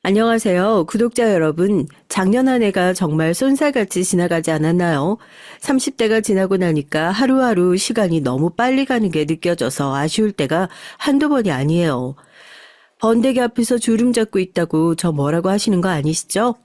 안녕하세요. 구독자 여러분. 작년 한 해가 정말 쏜살같이 지나가지 않았나요? 30대가 지나고 나니까 하루하루 시간이 너무 빨리 가는 게 느껴져서 아쉬울 때가 한두 번이 아니에요. 번데기 앞에서 주름 잡고 있다고 저 뭐라고 하시는 거 아니시죠?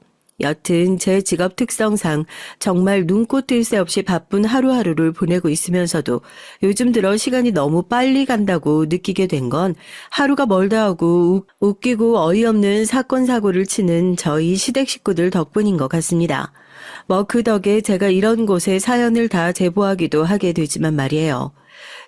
여튼 제 직업 특성상 정말 눈코 뜰 새 없이 바쁜 하루하루를 보내고 있으면서도 요즘 들어 시간이 너무 빨리 간다고 느끼게 된 건 하루가 멀다 하고 웃기고 어이없는 사건 사고를 치는 저희 시댁 식구들 덕분인 것 같습니다. 뭐 그 덕에 제가 이런 곳에 사연을 다 제보하기도 하게 되지만 말이에요.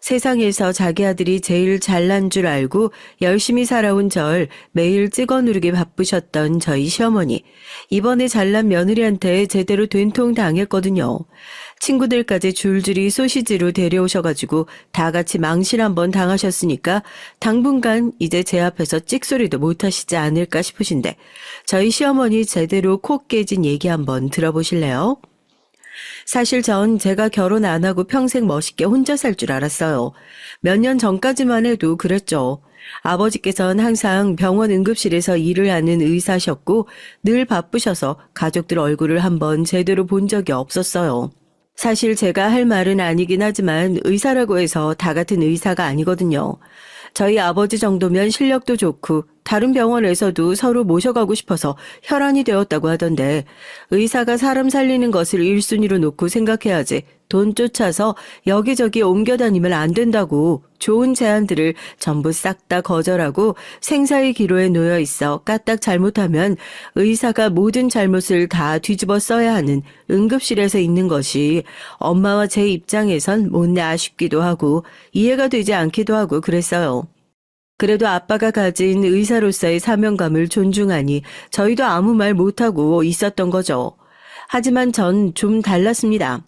세상에서 자기 아들이 제일 잘난 줄 알고 열심히 살아온 절 매일 찍어 누르기 바쁘셨던 저희 시어머니. 이번에 잘난 며느리한테 제대로 된통 당했거든요. 친구들까지 줄줄이 소시지로 데려오셔가지고 다 같이 망신 한번 당하셨으니까 당분간 이제 제 앞에서 찍소리도 못하시지 않을까 싶으신데 저희 시어머니 제대로 코 깨진 얘기 한번 들어보실래요? 사실 전 제가 결혼 안 하고 평생 멋있게 혼자 살 줄 알았어요. 몇 년 전까지만 해도 그랬죠. 아버지께서는 항상 병원 응급실에서 일을 하는 의사셨고 늘 바쁘셔서 가족들 얼굴을 한번 제대로 본 적이 없었어요. 사실 제가 할 말은 아니긴 하지만 의사라고 해서 다 같은 의사가 아니거든요. 저희 아버지 정도면 실력도 좋고 다른 병원에서도 서로 모셔가고 싶어서 혈안이 되었다고 하던데 의사가 사람 살리는 것을 1순위로 놓고 생각해야지 돈 쫓아서 여기저기 옮겨다니면 안 된다고 좋은 제안들을 전부 싹 다 거절하고 생사의 기로에 놓여 있어 까딱 잘못하면 의사가 모든 잘못을 다 뒤집어 써야 하는 응급실에서 있는 것이 엄마와 제 입장에선 못내 아쉽기도 하고 이해가 되지 않기도 하고 그랬어요. 그래도 아빠가 가진 의사로서의 사명감을 존중하니 저희도 아무 말 못하고 있었던 거죠. 하지만 전 좀 달랐습니다.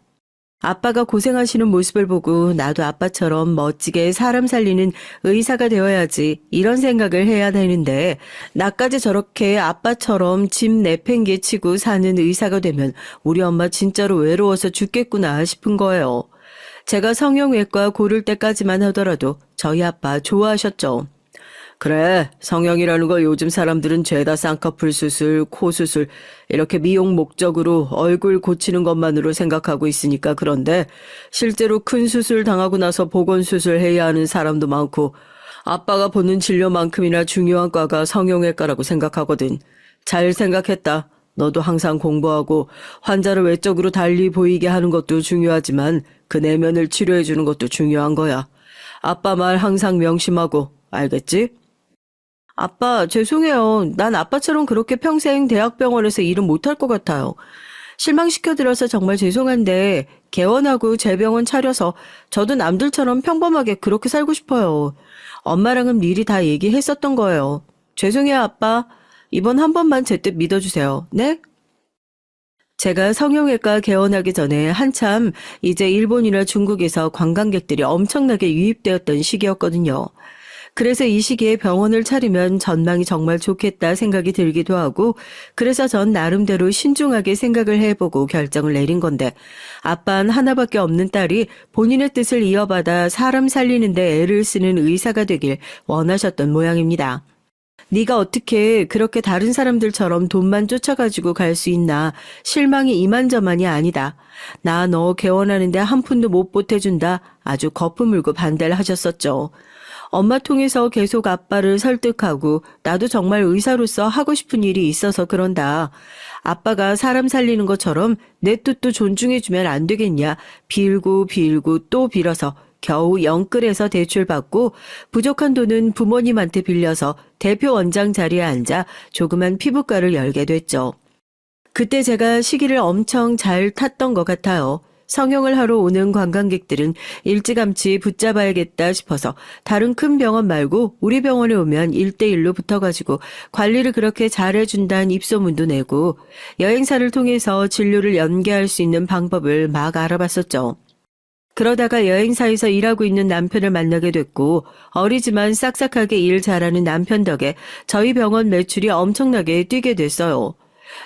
아빠가 고생하시는 모습을 보고 나도 아빠처럼 멋지게 사람 살리는 의사가 되어야지 이런 생각을 해야 되는데 나까지 저렇게 아빠처럼 짐 내팽개치고 사는 의사가 되면 우리 엄마 진짜로 외로워서 죽겠구나 싶은 거예요. 제가 성형외과 고를 때까지만 하더라도 저희 아빠 좋아하셨죠. 그래, 성형이라는 거 요즘 사람들은 죄다 쌍꺼풀 수술, 코 수술, 이렇게 미용 목적으로 얼굴 고치는 것만으로 생각하고 있으니까 그런데 실제로 큰 수술 당하고 나서 보건 수술해야 하는 사람도 많고 아빠가 보는 진료만큼이나 중요한 과가 성형외과라고 생각하거든. 잘 생각했다. 너도 항상 공부하고 환자를 외적으로 달리 보이게 하는 것도 중요하지만 그 내면을 치료해주는 것도 중요한 거야. 아빠 말 항상 명심하고, 알겠지? 아빠, 죄송해요. 난 아빠처럼 그렇게 평생 대학병원에서 일은 못할 것 같아요. 실망시켜드려서 정말 죄송한데 개원하고 재병원 차려서 저도 남들처럼 평범하게 그렇게 살고 싶어요. 엄마랑은 미리 다 얘기했었던 거예요. 죄송해요, 아빠. 이번 한 번만 제 뜻 믿어주세요. 네? 제가 성형외과 개원하기 전에 한참 이제 일본이나 중국에서 관광객들이 엄청나게 유입되었던 시기였거든요. 그래서 이 시기에 병원을 차리면 전망이 정말 좋겠다 생각이 들기도 하고 그래서 전 나름대로 신중하게 생각을 해보고 결정을 내린 건데 아빠는 하나밖에 없는 딸이 본인의 뜻을 이어받아 사람 살리는데 애를 쓰는 의사가 되길 원하셨던 모양입니다. 네가 어떻게 그렇게 다른 사람들처럼 돈만 쫓아가지고 갈 수 있나. 실망이 이만저만이 아니다. 나 너 개원하는데 한 푼도 못 보태준다. 아주 거품 물고 반대를 하셨었죠. 엄마 통해서 계속 아빠를 설득하고 나도 정말 의사로서 하고 싶은 일이 있어서 그런다. 아빠가 사람 살리는 것처럼 내 뜻도 존중해주면 안 되겠냐. 빌고 빌고 또 빌어서 겨우 영끌에서 대출받고 부족한 돈은 부모님한테 빌려서 대표 원장 자리에 앉아 조그만 피부과를 열게 됐죠. 그때 제가 시기를 엄청 잘 탔던 것 같아요. 성형을 하러 오는 관광객들은 일찌감치 붙잡아야겠다 싶어서 다른 큰 병원 말고 우리 병원에 오면 1대1로 붙어가지고 관리를 그렇게 잘해준다는 입소문도 내고 여행사를 통해서 진료를 연계할 수 있는 방법을 막 알아봤었죠. 그러다가 여행사에서 일하고 있는 남편을 만나게 됐고 어리지만 싹싹하게 일 잘하는 남편 덕에 저희 병원 매출이 엄청나게 뛰게 됐어요.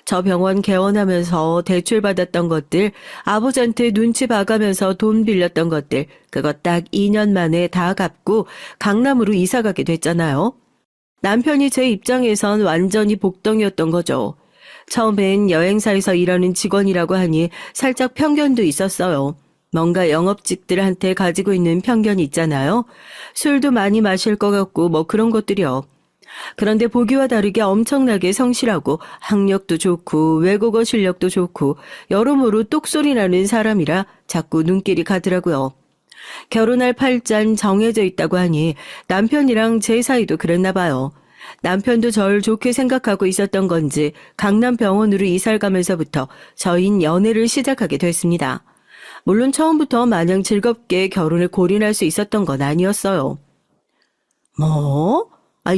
저 병원 개원하면서 대출받았던 것들, 아버지한테 눈치 봐가면서 돈 빌렸던 것들, 그거 딱 2년 만에 다 갚고 강남으로 이사 가게 됐잖아요. 남편이 제 입장에선 완전히 복덩이였던 거죠. 처음엔 여행사에서 일하는 직원이라고 하니 살짝 편견도 있었어요. 뭔가 영업직들한테 가지고 있는 편견이 있잖아요. 술도 많이 마실 것 같고 뭐 그런 것들이요. 그런데 보기와 다르게 엄청나게 성실하고 학력도 좋고 외국어 실력도 좋고 여러모로 똑소리 나는 사람이라 자꾸 눈길이 가더라고요. 결혼할 팔잔 정해져 있다고 하니 남편이랑 제 사이도 그랬나 봐요. 남편도 절 좋게 생각하고 있었던 건지 강남병원으로 이사를 가면서부터 저희는 연애를 시작하게 됐습니다. 물론 처음부터 마냥 즐겁게 결혼에 골인할 수 있었던 건 아니었어요. 뭐?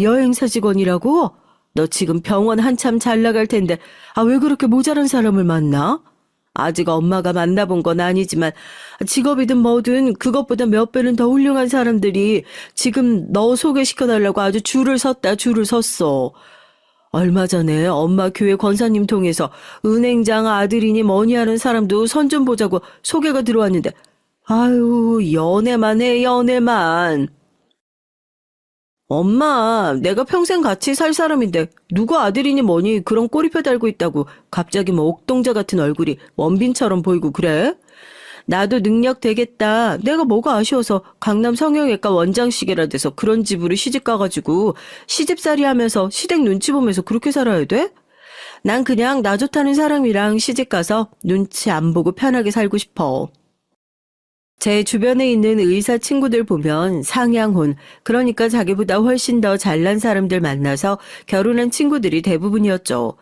여행사 직원이라고? 너 지금 병원 한참 잘 나갈 텐데 왜 그렇게 모자란 사람을 만나? 아직 엄마가 만나본 건 아니지만 직업이든 뭐든 그것보다 몇 배는 더 훌륭한 사람들이 지금 너 소개시켜달라고 아주 줄을 섰어. 얼마 전에 엄마 교회 권사님 통해서 은행장 아들이니 뭐니 하는 사람도 선 좀 보자고 소개가 들어왔는데 아유 연애만 해 연애만. 엄마, 내가 평생 같이 살 사람인데 누구 아들이니 뭐니 그런 꼬리표 달고 있다고 갑자기 뭐 옥동자 같은 얼굴이 원빈처럼 보이고 그래? 나도 능력 되겠다. 내가 뭐가 아쉬워서 강남 성형외과 원장시계라 돼서 그런 집으로 시집 가가지고 시집살이 하면서 시댁 눈치 보면서 그렇게 살아야 돼? 난 그냥 나 좋다는 사람이랑 시집 가서 눈치 안 보고 편하게 살고 싶어. 제 주변에 있는 의사 친구들 보면 상향혼, 그러니까 자기보다 훨씬 더 잘난 사람들 만나서 결혼한 친구들이 대부분이었죠.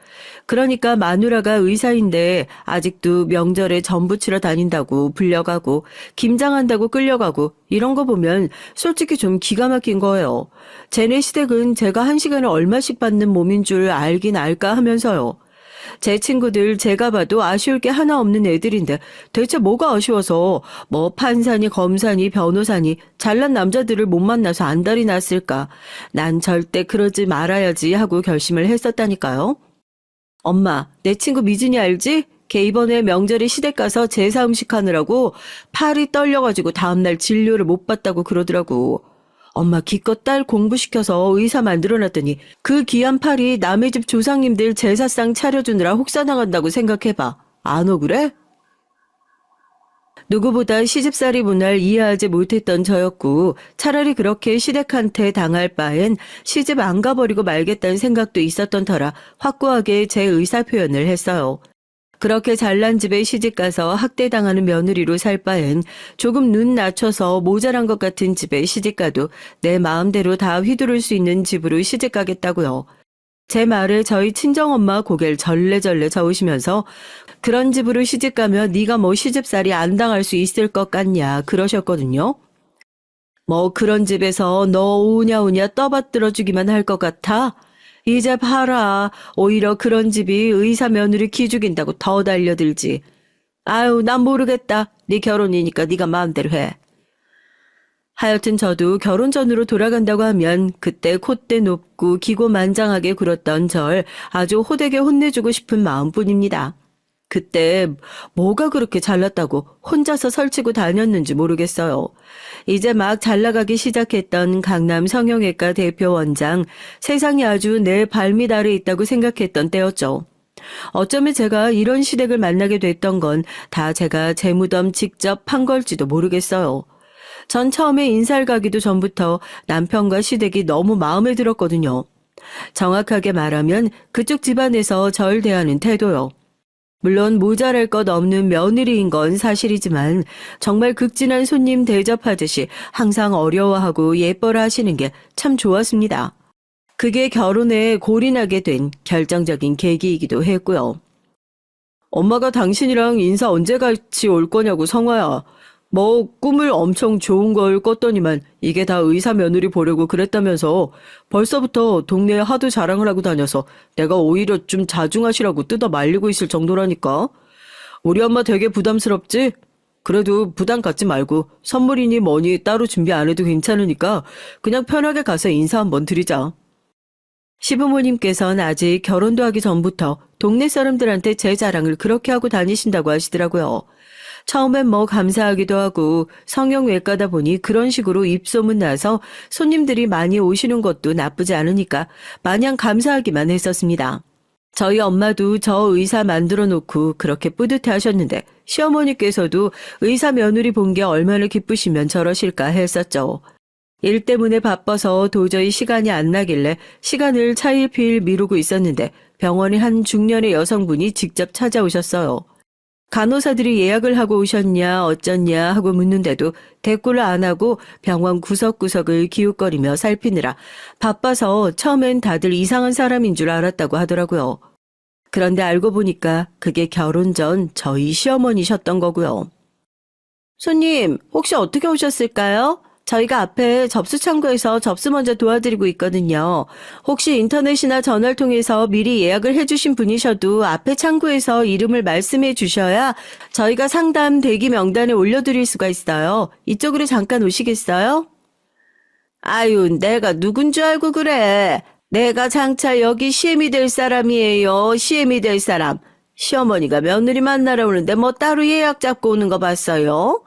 그러니까 마누라가 의사인데 아직도 명절에 전 부치러 다닌다고 불려가고 김장한다고 끌려가고 이런 거 보면 솔직히 좀 기가 막힌 거예요. 쟤네 시댁은 제가 한 시간에 얼마씩 받는 몸인 줄 알긴 알까 하면서요. 제 친구들 제가 봐도 아쉬울 게 하나 없는 애들인데 대체 뭐가 아쉬워서 뭐 판사니 검사니 변호사니 잘난 남자들을 못 만나서 안달이 났을까. 난 절대 그러지 말아야지 하고 결심을 했었다니까요. 엄마, 내 친구 미진이 알지? 걔 이번에 명절에 시댁 가서 제사 음식 하느라고 팔이 떨려가지고 다음날 진료를 못 받다고 그러더라고. 엄마 기껏 딸 공부시켜서 의사 만들어놨더니 그 귀한 팔이 남의 집 조상님들 제사상 차려주느라 혹사나간다고 생각해봐. 안 억울해? 누구보다 시집살이 문화를 이해하지 못했던 저였고 차라리 그렇게 시댁한테 당할 바엔 시집 안 가버리고 말겠다는 생각도 있었던 터라 확고하게 제 의사 표현을 했어요. 그렇게 잘난 집에 시집가서 학대당하는 며느리로 살 바엔 조금 눈 낮춰서 모자란 것 같은 집에 시집가도 내 마음대로 다 휘두를 수 있는 집으로 시집가겠다고요. 제 말에 저희 친정엄마 고개를 절레절레 저으시면서 그런 집으로 시집가면 네가 뭐 시집살이 안 당할 수 있을 것 같냐 그러셨거든요. 뭐 그런 집에서 너 오냐오냐 떠받들어주기만 할 것 같아? 이제 봐라. 오히려 그런 집이 의사 며느리 기죽인다고 더 달려들지. 아유, 난 모르겠다. 네 결혼이니까 네가 마음대로 해. 하여튼 저도 결혼 전으로 돌아간다고 하면 그때 콧대 높고 기고만장하게 굴었던 절 아주 호되게 혼내주고 싶은 마음뿐입니다. 그때 뭐가 그렇게 잘났다고 혼자서 설치고 다녔는지 모르겠어요. 이제 막 잘나가기 시작했던 강남 성형외과 대표 원장, 세상이 아주 내 발밑 아래 있다고 생각했던 때였죠. 어쩌면 제가 이런 시댁을 만나게 됐던 건 다 제가 제 무덤 직접 판 걸지도 모르겠어요. 전 처음에 인사를 가기도 전부터 남편과 시댁이 너무 마음에 들었거든요. 정확하게 말하면 그쪽 집안에서 절 대하는 태도요. 물론 모자랄 것 없는 며느리인 건 사실이지만 정말 극진한 손님 대접하듯이 항상 어려워하고 예뻐라 하시는 게 참 좋았습니다. 그게 결혼에 골인하게 된 결정적인 계기이기도 했고요. 엄마가 당신이랑 인사 언제 같이 올 거냐고 성화야. 뭐 꿈을 엄청 좋은 걸 꿨더니만 이게 다 의사 며느리 보려고 그랬다면서 벌써부터 동네에 하도 자랑을 하고 다녀서 내가 오히려 좀 자중하시라고 뜯어 말리고 있을 정도라니까. 우리 엄마 되게 부담스럽지? 그래도 부담 갖지 말고 선물이니 뭐니 따로 준비 안 해도 괜찮으니까 그냥 편하게 가서 인사 한번 드리자. 시부모님께서는 아직 결혼도 하기 전부터 동네 사람들한테 제 자랑을 그렇게 하고 다니신다고 하시더라고요. 처음엔 뭐 감사하기도 하고 성형외과다 보니 그런 식으로 입소문 나서 손님들이 많이 오시는 것도 나쁘지 않으니까 마냥 감사하기만 했었습니다. 저희 엄마도 저 의사 만들어 놓고 그렇게 뿌듯해 하셨는데 시어머니께서도 의사 며느리 본 게 얼마나 기쁘시면 저러실까 했었죠. 일 때문에 바빠서 도저히 시간이 안 나길래 시간을 차일피일 미루고 있었는데 병원에 한 중년의 여성분이 직접 찾아오셨어요. 간호사들이 예약을 하고 오셨냐 어쩌냐 하고 묻는데도 대꾸를 안 하고 병원 구석구석을 기웃거리며 살피느라 바빠서 처음엔 다들 이상한 사람인 줄 알았다고 하더라고요. 그런데 알고 보니까 그게 결혼 전 저희 시어머니셨던 거고요. 손님, 혹시 어떻게 오셨을까요? 저희가 앞에 접수 창구에서 접수 먼저 도와드리고 있거든요. 혹시 인터넷이나 전화를 통해서 미리 예약을 해주신 분이셔도 앞에 창구에서 이름을 말씀해 주셔야 저희가 상담 대기 명단에 올려드릴 수가 있어요. 이쪽으로 잠깐 오시겠어요? 아유, 내가 누군 줄 알고 그래. 내가 장차 여기 시엠이 될 사람이에요. 시엠이 될 사람. 시어머니가 며느리 만나러 오는데 뭐 따로 예약 잡고 오는 거 봤어요?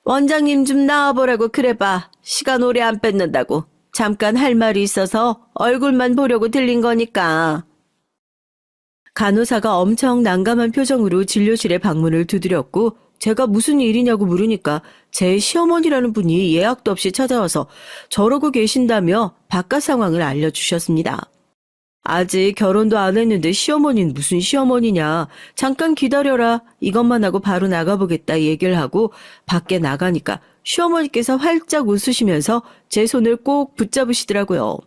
원장님 좀 나와보라고 그래봐. 시간 오래 안 뺏는다고. 잠깐 할 말이 있어서 얼굴만 보려고 들린 거니까. 간호사가 엄청 난감한 표정으로 진료실에 방문을 두드렸고 제가 무슨 일이냐고 물으니까 제 시어머니라는 분이 예약도 없이 찾아와서 저러고 계신다며 바깥 상황을 알려주셨습니다. 아직 결혼도 안 했는데 시어머니는 무슨 시어머니냐. 잠깐 기다려라. 이것만 하고 바로 나가보겠다 얘기를 하고 밖에 나가니까 시어머니께서 활짝 웃으시면서 제 손을 꼭 붙잡으시더라고요.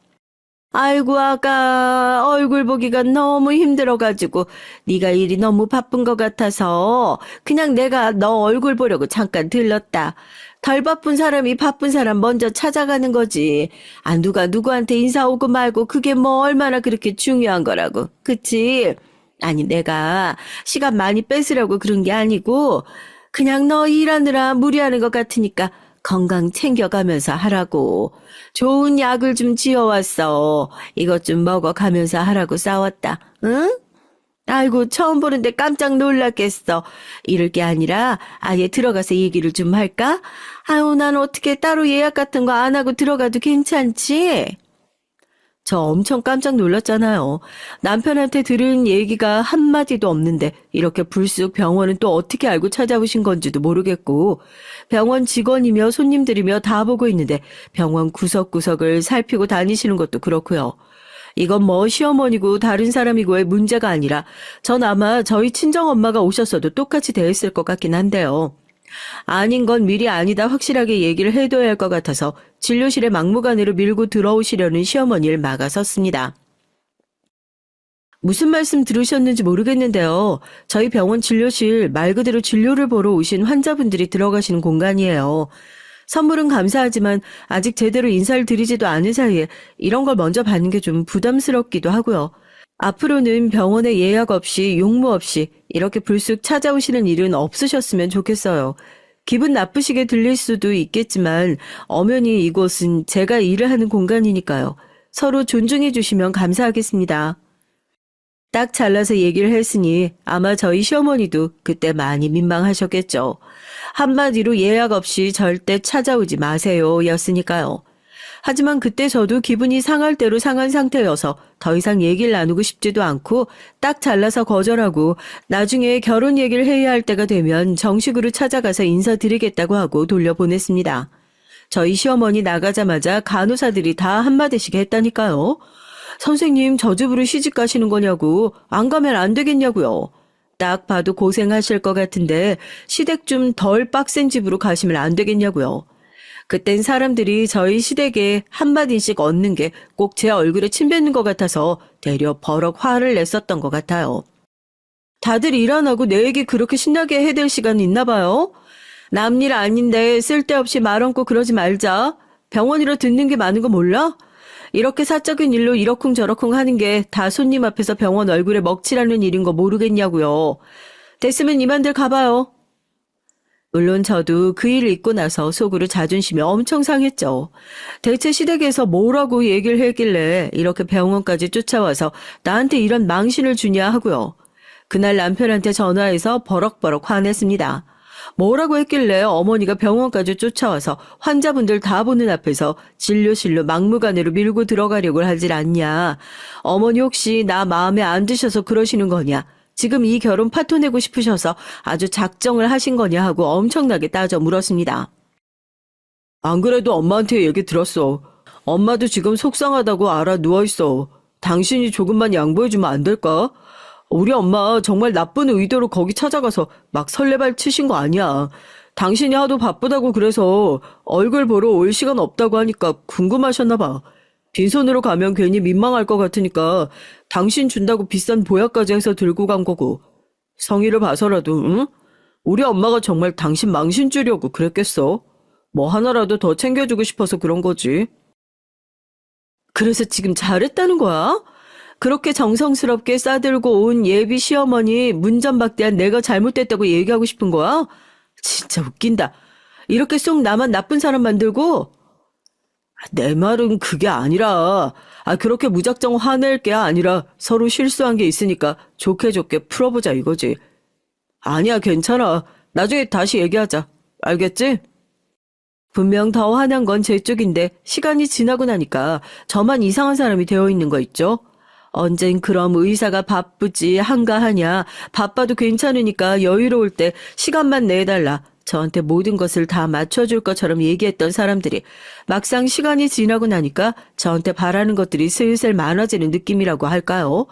아이고 아가 얼굴 보기가 너무 힘들어가지고 네가 일이 너무 바쁜 것 같아서 그냥 내가 너 얼굴 보려고 잠깐 들렀다. 덜 바쁜 사람이 바쁜 사람 먼저 찾아가는 거지. 아 누가 누구한테 인사 오고 말고 그게 뭐 얼마나 그렇게 중요한 거라고. 그치? 아니 내가 시간 많이 뺏으려고 그런 게 아니고 그냥 너 일하느라 무리하는 것 같으니까 건강 챙겨가면서 하라고. 좋은 약을 좀 지어왔어. 이것 좀 먹어가면서 하라고 싸웠다. 응? 아이고 처음 보는데 깜짝 놀랐겠어. 이럴 게 아니라 아예 들어가서 얘기를 좀 할까? 아유 난 어떻게 따로 예약 같은 거 안 하고 들어가도 괜찮지? 저 엄청 깜짝 놀랐잖아요. 남편한테 들은 얘기가 한마디도 없는데 이렇게 불쑥 병원은 또 어떻게 알고 찾아오신 건지도 모르겠고 병원 직원이며 손님들이며 다 보고 있는데 병원 구석구석을 살피고 다니시는 것도 그렇고요. 이건 뭐 시어머니고 다른 사람이고의 문제가 아니라 전 아마 저희 친정엄마가 오셨어도 똑같이 대했을 것 같긴 한데요. 아닌 건 미리 아니다 확실하게 얘기를 해둬야 할 것 같아서 진료실에 막무가내로 밀고 들어오시려는 시어머니를 막아섰습니다. 무슨 말씀 들으셨는지 모르겠는데요. 저희 병원 진료실 말 그대로 진료를 보러 오신 환자분들이 들어가시는 공간이에요. 선물은 감사하지만 아직 제대로 인사를 드리지도 않은 사이에 이런 걸 먼저 받는 게 좀 부담스럽기도 하고요. 앞으로는 병원에 예약 없이 용무 없이 이렇게 불쑥 찾아오시는 일은 없으셨으면 좋겠어요. 기분 나쁘시게 들릴 수도 있겠지만 엄연히 이곳은 제가 일을 하는 공간이니까요. 서로 존중해 주시면 감사하겠습니다. 딱 잘라서 얘기를 했으니 아마 저희 시어머니도 그때 많이 민망하셨겠죠. 한마디로 예약 없이 절대 찾아오지 마세요 였으니까요. 하지만 그때 저도 기분이 상할 대로 상한 상태여서 더 이상 얘기를 나누고 싶지도 않고 딱 잘라서 거절하고 나중에 결혼 얘기를 해야 할 때가 되면 정식으로 찾아가서 인사드리겠다고 하고 돌려보냈습니다. 저희 시어머니 나가자마자 간호사들이 다 한마디씩 했다니까요. 선생님 저 집으로 시집 가시는 거냐고 안 가면 안 되겠냐고요. 딱 봐도 고생하실 것 같은데 시댁 좀 덜 빡센 집으로 가시면 안 되겠냐고요. 그땐 사람들이 저희 시댁에 한마디씩 얻는 게 꼭 제 얼굴에 침 뱉는 것 같아서 되려 버럭 화를 냈었던 것 같아요. 다들 일 안 하고 내 얘기 그렇게 신나게 해댈 시간 있나 봐요? 남 일 아닌데 쓸데없이 말 얹고 그러지 말자. 병원이라 듣는 게 많은 거 몰라? 이렇게 사적인 일로 이러쿵저러쿵 하는 게 다 손님 앞에서 병원 얼굴에 먹칠하는 일인 거 모르겠냐고요. 됐으면 이만들 가봐요. 물론 저도 그 일을 있고 나서 속으로 자존심이 엄청 상했죠. 대체 시댁에서 뭐라고 얘기를 했길래 이렇게 병원까지 쫓아와서 나한테 이런 망신을 주냐 하고요. 그날 남편한테 전화해서 버럭버럭 화냈습니다. 뭐라고 했길래 어머니가 병원까지 쫓아와서 환자분들 다 보는 앞에서 진료실로 막무가내로 밀고 들어가려고 하질 않냐. 어머니 혹시 나 마음에 안 드셔서 그러시는 거냐. 지금 이 결혼 파토 내고 싶으셔서 아주 작정을 하신 거냐 하고 엄청나게 따져 물었습니다. 안 그래도 엄마한테 얘기 들었어. 엄마도 지금 속상하다고 알아 누워있어. 당신이 조금만 양보해주면 안 될까? 우리 엄마 정말 나쁜 의도로 거기 찾아가서 막 설레발 치신 거 아니야. 당신이 하도 바쁘다고 그래서 얼굴 보러 올 시간 없다고 하니까 궁금하셨나 봐. 빈손으로 가면 괜히 민망할 것 같으니까 당신 준다고 비싼 보약까지 해서 들고 간 거고. 성의를 봐서라도 응? 우리 엄마가 정말 당신 망신 주려고 그랬겠어? 뭐 하나라도 더 챙겨주고 싶어서 그런 거지. 그래서 지금 잘했다는 거야? 그렇게 정성스럽게 싸들고 온 예비 시어머니 문전박대한 내가 잘못됐다고 얘기하고 싶은 거야? 진짜 웃긴다. 이렇게 쏙 나만 나쁜 사람 만들고? 내 말은 그게 아니라, 그렇게 무작정 화낼 게 아니라 서로 실수한 게 있으니까 좋게 좋게 풀어보자 이거지. 아니야, 괜찮아. 나중에 다시 얘기하자. 알겠지? 분명 더 화난 건 제 쪽인데 시간이 지나고 나니까 저만 이상한 사람이 되어 있는 거 있죠? 언젠 그럼 의사가 바쁘지 한가하냐. 바빠도 괜찮으니까 여유로울 때 시간만 내달라. 저한테 모든 것을 다 맞춰줄 것처럼 얘기했던 사람들이 막상 시간이 지나고 나니까 저한테 바라는 것들이 슬슬 많아지는 느낌이라고 할까요?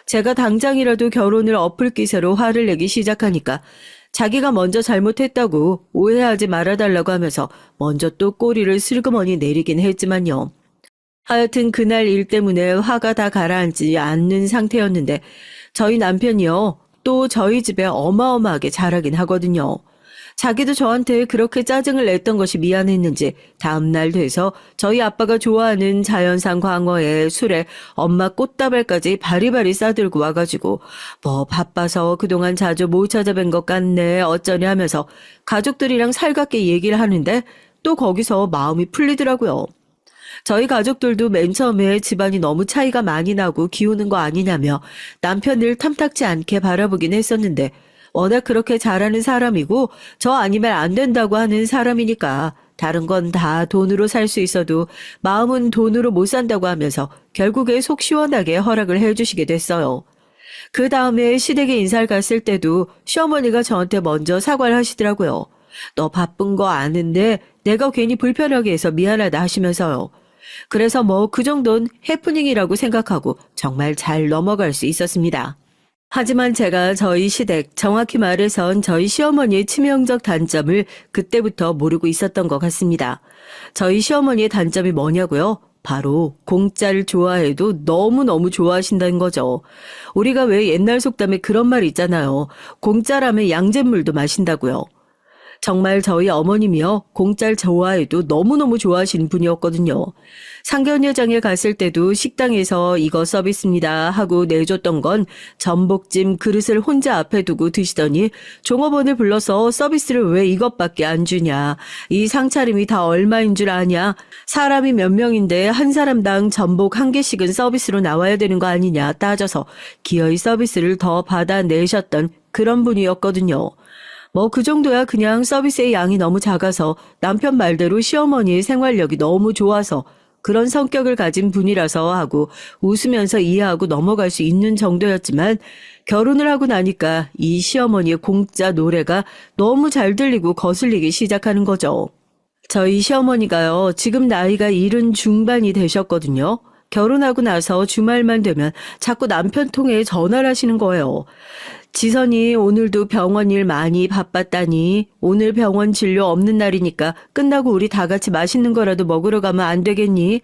제가 당장이라도 결혼을 엎을 기세로 화를 내기 시작하니까 자기가 먼저 잘못했다고 오해하지 말아달라고 하면서 먼저 또 꼬리를 슬그머니 내리긴 했지만요. 하여튼 그날 일 때문에 화가 다 가라앉지 않는 상태였는데 저희 남편이요. 또 저희 집에 어마어마하게 잘하긴 하거든요. 자기도 저한테 그렇게 짜증을 냈던 것이 미안했는지 다음날 돼서 저희 아빠가 좋아하는 자연산 광어에 술에 엄마 꽃다발까지 바리바리 싸들고 와가지고 뭐 바빠서 그동안 자주 못 찾아뵌 것 같네 어쩌냐 하면서 가족들이랑 살갑게 얘기를 하는데 또 거기서 마음이 풀리더라고요. 저희 가족들도 맨 처음에 집안이 너무 차이가 많이 나고 기우는 거 아니냐며 남편을 탐탁지 않게 바라보긴 했었는데 워낙 그렇게 잘하는 사람이고 저 아니면 안 된다고 하는 사람이니까 다른 건 다 돈으로 살 수 있어도 마음은 돈으로 못 산다고 하면서 결국에 속 시원하게 허락을 해주시게 됐어요. 그 다음에 시댁에 인사를 갔을 때도 시어머니가 저한테 먼저 사과를 하시더라고요. 너 바쁜 거 아는데 내가 괜히 불편하게 해서 미안하다 하시면서요. 그래서 뭐 그 정도는 해프닝이라고 생각하고 정말 잘 넘어갈 수 있었습니다. 하지만 제가 저희 시댁, 정확히 말해선 저희 시어머니의 치명적 단점을 그때부터 모르고 있었던 것 같습니다. 저희 시어머니의 단점이 뭐냐고요? 바로 공짜를 좋아해도 너무너무 좋아하신다는 거죠. 우리가 왜 옛날 속담에 그런 말 있잖아요. 공짜라면 양잿물도 마신다고요. 정말 저희 어머님이요. 공짜를 좋아해도 너무너무 좋아하시는 분이었거든요. 상견례장에 갔을 때도 식당에서 이거 서비스입니다 하고 내줬던 건 전복찜 그릇을 혼자 앞에 두고 드시더니 종업원을 불러서 서비스를 왜 이것밖에 안 주냐. 이 상차림이 다 얼마인 줄 아냐. 사람이 몇 명인데 한 사람당 전복 한 개씩은 서비스로 나와야 되는 거 아니냐 따져서 기어이 서비스를 더 받아내셨던 그런 분이었거든요. 뭐 그 정도야 그냥 서비스의 양이 너무 작아서 남편 말대로 시어머니의 생활력이 너무 좋아서 그런 성격을 가진 분이라서 하고 웃으면서 이해하고 넘어갈 수 있는 정도였지만 결혼을 하고 나니까 이 시어머니의 공짜 노래가 너무 잘 들리고 거슬리기 시작하는 거죠. 저희 시어머니가요. 지금 나이가 70 중반이 되셨거든요. 결혼하고 나서 주말만 되면 자꾸 남편 통해 전화를 하시는 거예요. 지선이 오늘도 병원 일 많이 바빴다니 오늘 병원 진료 없는 날이니까 끝나고 우리 다 같이 맛있는 거라도 먹으러 가면 안 되겠니?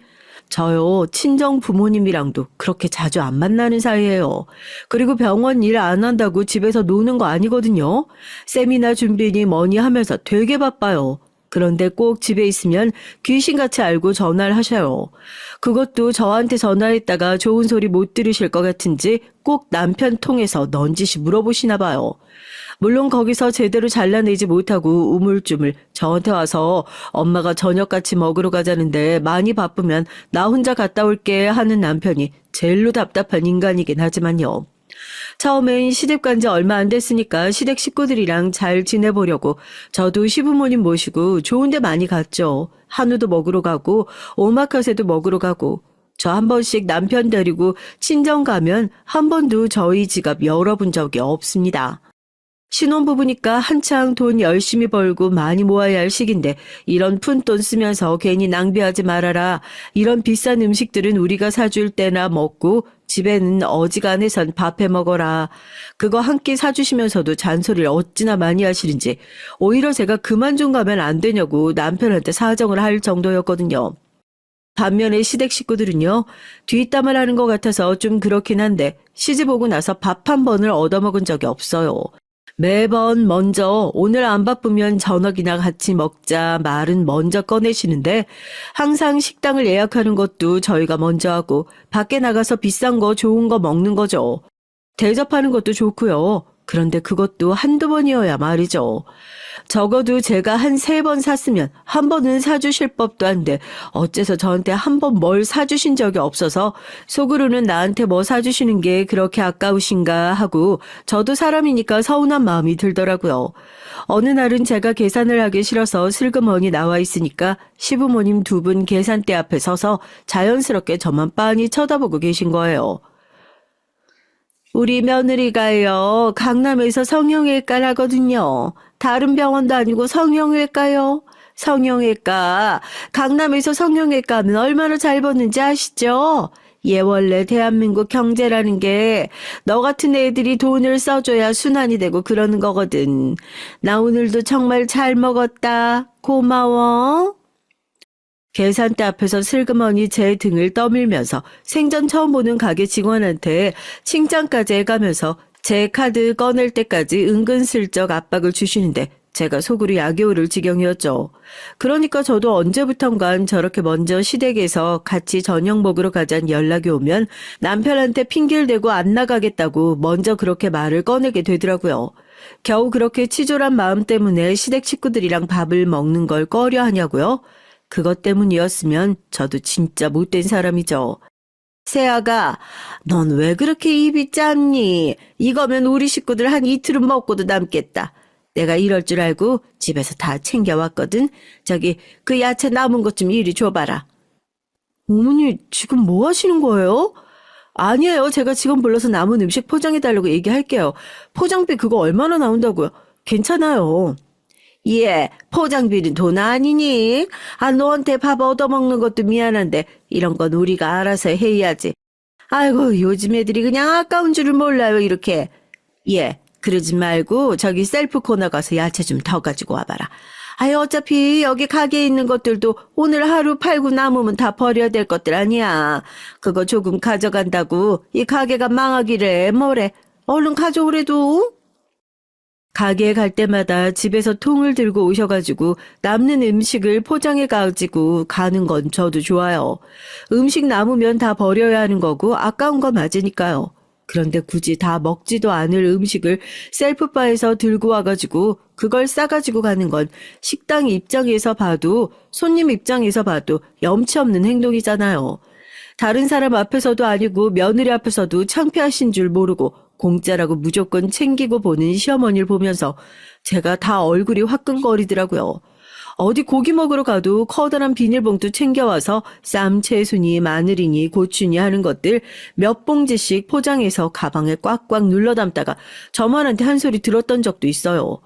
저요 친정 부모님이랑도 그렇게 자주 안 만나는 사이예요. 그리고 병원 일 안 한다고 집에서 노는 거 아니거든요. 세미나 준비니 뭐니 하면서 되게 바빠요. 그런데 꼭 집에 있으면 귀신같이 알고 전화를 하셔요. 그것도 저한테 전화했다가 좋은 소리 못 들으실 것 같은지 꼭 남편 통해서 넌지시 물어보시나 봐요. 물론 거기서 제대로 잘라내지 못하고 우물쭈물 저한테 와서 엄마가 저녁 같이 먹으러 가자는데 많이 바쁘면 나 혼자 갔다 올게 하는 남편이 제일로 답답한 인간이긴 하지만요. 처음엔 시댁 간 지 얼마 안 됐으니까 시댁 식구들이랑 잘 지내보려고 저도 시부모님 모시고 좋은 데 많이 갔죠. 한우도 먹으러 가고 오마카세도 먹으러 가고 저 한 번씩 남편 데리고 친정 가면 한 번도 저희 지갑 열어본 적이 없습니다. 신혼부부니까 한창 돈 열심히 벌고 많이 모아야 할 시기인데 이런 푼돈 쓰면서 괜히 낭비하지 말아라. 이런 비싼 음식들은 우리가 사줄 때나 먹고 집에는 어지간해선 밥해 먹어라. 그거 한 끼 사주시면서도 잔소리를 어찌나 많이 하시는지 오히려 제가 그만 좀 가면 안 되냐고 남편한테 사정을 할 정도였거든요. 반면에 시댁 식구들은요, 뒷담을 하는 것 같아서 좀 그렇긴 한데 시집 오고 나서 밥 한 번을 얻어먹은 적이 없어요. 매번 먼저 오늘 안 바쁘면 저녁이나 같이 먹자 말은 먼저 꺼내시는데 항상 식당을 예약하는 것도 저희가 먼저 하고 밖에 나가서 비싼 거 좋은 거 먹는 거죠. 대접하는 것도 좋고요. 그런데 그것도 한두 번이어야 말이죠. 적어도 제가 한 3번 샀으면 한 번은 사주실 법도 한데 어째서 저한테 한 번 뭘 사주신 적이 없어서 속으로는 나한테 뭐 사주시는 게 그렇게 아까우신가 하고 저도 사람이니까 서운한 마음이 들더라고요. 어느 날은 제가 계산을 하기 싫어서 슬그머니 나와 있으니까 시부모님 2분 계산대 앞에 서서 자연스럽게 저만 빤히 쳐다보고 계신 거예요. 우리 며느리가요, 강남에서 성형외과를 하거든요. 다른 병원도 아니고 성형외과요. 성형외과, 강남에서 성형외과 하면 얼마나 잘 버는지 아시죠? 얘 원래 대한민국 경제라는 게 너 같은 애들이 돈을 써줘야 순환이 되고 그러는 거거든. 나 오늘도 정말 잘 먹었다. 고마워. 계산대 앞에서 슬그머니 제 등을 떠밀면서 생전 처음 보는 가게 직원한테 칭찬까지 해가면서 제 카드 꺼낼 때까지 은근슬쩍 압박을 주시는데 제가 속으로 약이 오를 지경이었죠. 그러니까 저도 언제부턴간 저렇게 먼저 시댁에서 같이 저녁 먹으러 가자는 연락이 오면 남편한테 핑계를 대고 안 나가겠다고 먼저 그렇게 말을 꺼내게 되더라고요. 겨우 그렇게 치졸한 마음 때문에 시댁 식구들이랑 밥을 먹는 걸 꺼려 하냐고요? 그것 때문이었으면 저도 진짜 못된 사람이죠. 세아가, 넌 왜 그렇게 입이 짧니? 이거면 우리 식구들 한 이틀은 먹고도 남겠다. 내가 이럴 줄 알고 집에서 다 챙겨왔거든. 저기 그 야채 남은 것 좀 이리 줘봐라. 어머니 지금 뭐 하시는 거예요? 아니에요. 제가 직원 불러서 남은 음식 포장해달라고 얘기할게요. 포장비 그거 얼마나 나온다고요? 괜찮아요. 예, 포장비는 돈 아니니? 아, 너한테 밥 얻어먹는 것도 미안한데 이런 건 우리가 알아서 해야지. 아이고, 요즘 애들이 그냥 아까운 줄을 몰라요, 이렇게. 예, 그러지 말고 저기 셀프 코너 가서 야채 좀 더 가지고 와봐라. 아이, 어차피 여기 가게에 있는 것들도 오늘 하루 팔고 남으면 다 버려야 될 것들 아니야. 그거 조금 가져간다고 이 가게가 망하기래 뭐래. 얼른 가져오래도. 가게에 갈 때마다 집에서 통을 들고 오셔가지고 남는 음식을 포장해 가지고 가는 건 저도 좋아요. 음식 남으면 다 버려야 하는 거고 아까운 거 맞으니까요. 그런데 굳이 다 먹지도 않을 음식을 셀프바에서 들고 와가지고 그걸 싸가지고 가는 건 식당 입장에서 봐도 손님 입장에서 봐도 염치 없는 행동이잖아요. 다른 사람 앞에서도 아니고 며느리 앞에서도 창피하신 줄 모르고 공짜라고 무조건 챙기고 보는 시어머니를 보면서 제가 다 얼굴이 화끈거리더라고요. 어디 고기 먹으러 가도 커다란 비닐봉투 챙겨와서 쌈, 채순이, 마늘이니, 고추니 하는 것들 몇 봉지씩 포장해서 가방에 꽉꽉 눌러 담다가 저만한테 한 소리 들었던 적도 있어요.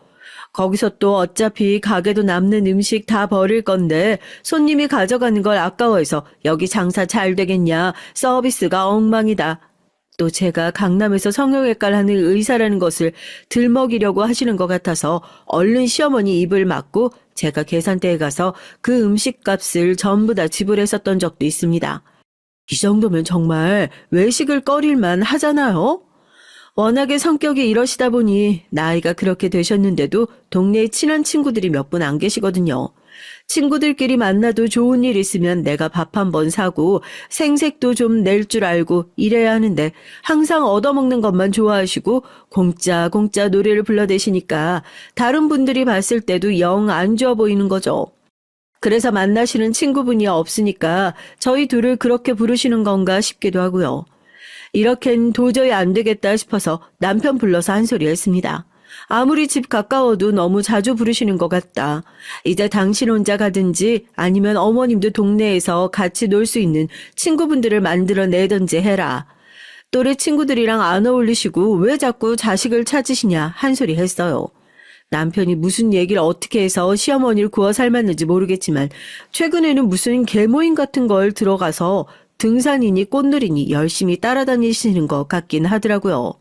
거기서 또 어차피 가게도 남는 음식 다 버릴 건데 손님이 가져가는 걸 아까워해서 여기 장사 잘 되겠냐, 서비스가 엉망이다. 또 제가 강남에서 성형외과를 하는 의사라는 것을 들먹이려고 하시는 것 같아서 얼른 시어머니 입을 막고 제가 계산대에 가서 그 음식값을 전부 다 지불했었던 적도 있습니다. 이 정도면 정말 외식을 꺼릴만 하잖아요? 워낙에 성격이 이러시다 보니 나이가 그렇게 되셨는데도 동네에 친한 친구들이 몇 분 안 계시거든요. 친구들끼리 만나도 좋은 일 있으면 내가 밥 한 번 사고 생색도 좀 낼 줄 알고 이래야 하는데 항상 얻어먹는 것만 좋아하시고 공짜 노래를 불러대시니까 다른 분들이 봤을 때도 영 안 좋아 보이는 거죠. 그래서 만나시는 친구분이 없으니까 저희 둘을 그렇게 부르시는 건가 싶기도 하고요. 이렇겐 도저히 안 되겠다 싶어서 남편 불러서 한 소리 했습니다. 아무리 집 가까워도 너무 자주 부르시는 것 같다. 이제 당신 혼자 가든지 아니면 어머님도 동네에서 같이 놀 수 있는 친구분들을 만들어내든지 해라. 또래 친구들이랑 안 어울리시고 왜 자꾸 자식을 찾으시냐 한 소리 했어요. 남편이 무슨 얘기를 어떻게 해서 시어머니를 구워 삶았는지 모르겠지만 최근에는 무슨 계모임 같은 걸 들어가서 등산이니 꽃놀이니 열심히 따라다니시는 것 같긴 하더라고요.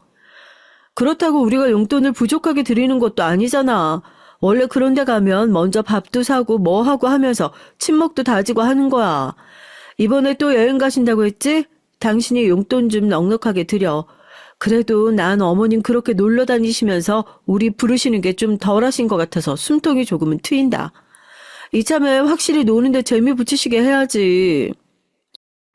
그렇다고 우리가 용돈을 부족하게 드리는 것도 아니잖아. 원래 그런 데 가면 먼저 밥도 사고 뭐 하고 하면서 친목도 다지고 하는 거야. 이번에 또 여행 가신다고 했지? 당신이 용돈 좀 넉넉하게 드려. 그래도 난 어머님 그렇게 놀러 다니시면서 우리 부르시는 게 좀 덜하신 것 같아서 숨통이 조금은 트인다. 이참에 확실히 노는데 재미 붙이시게 해야지.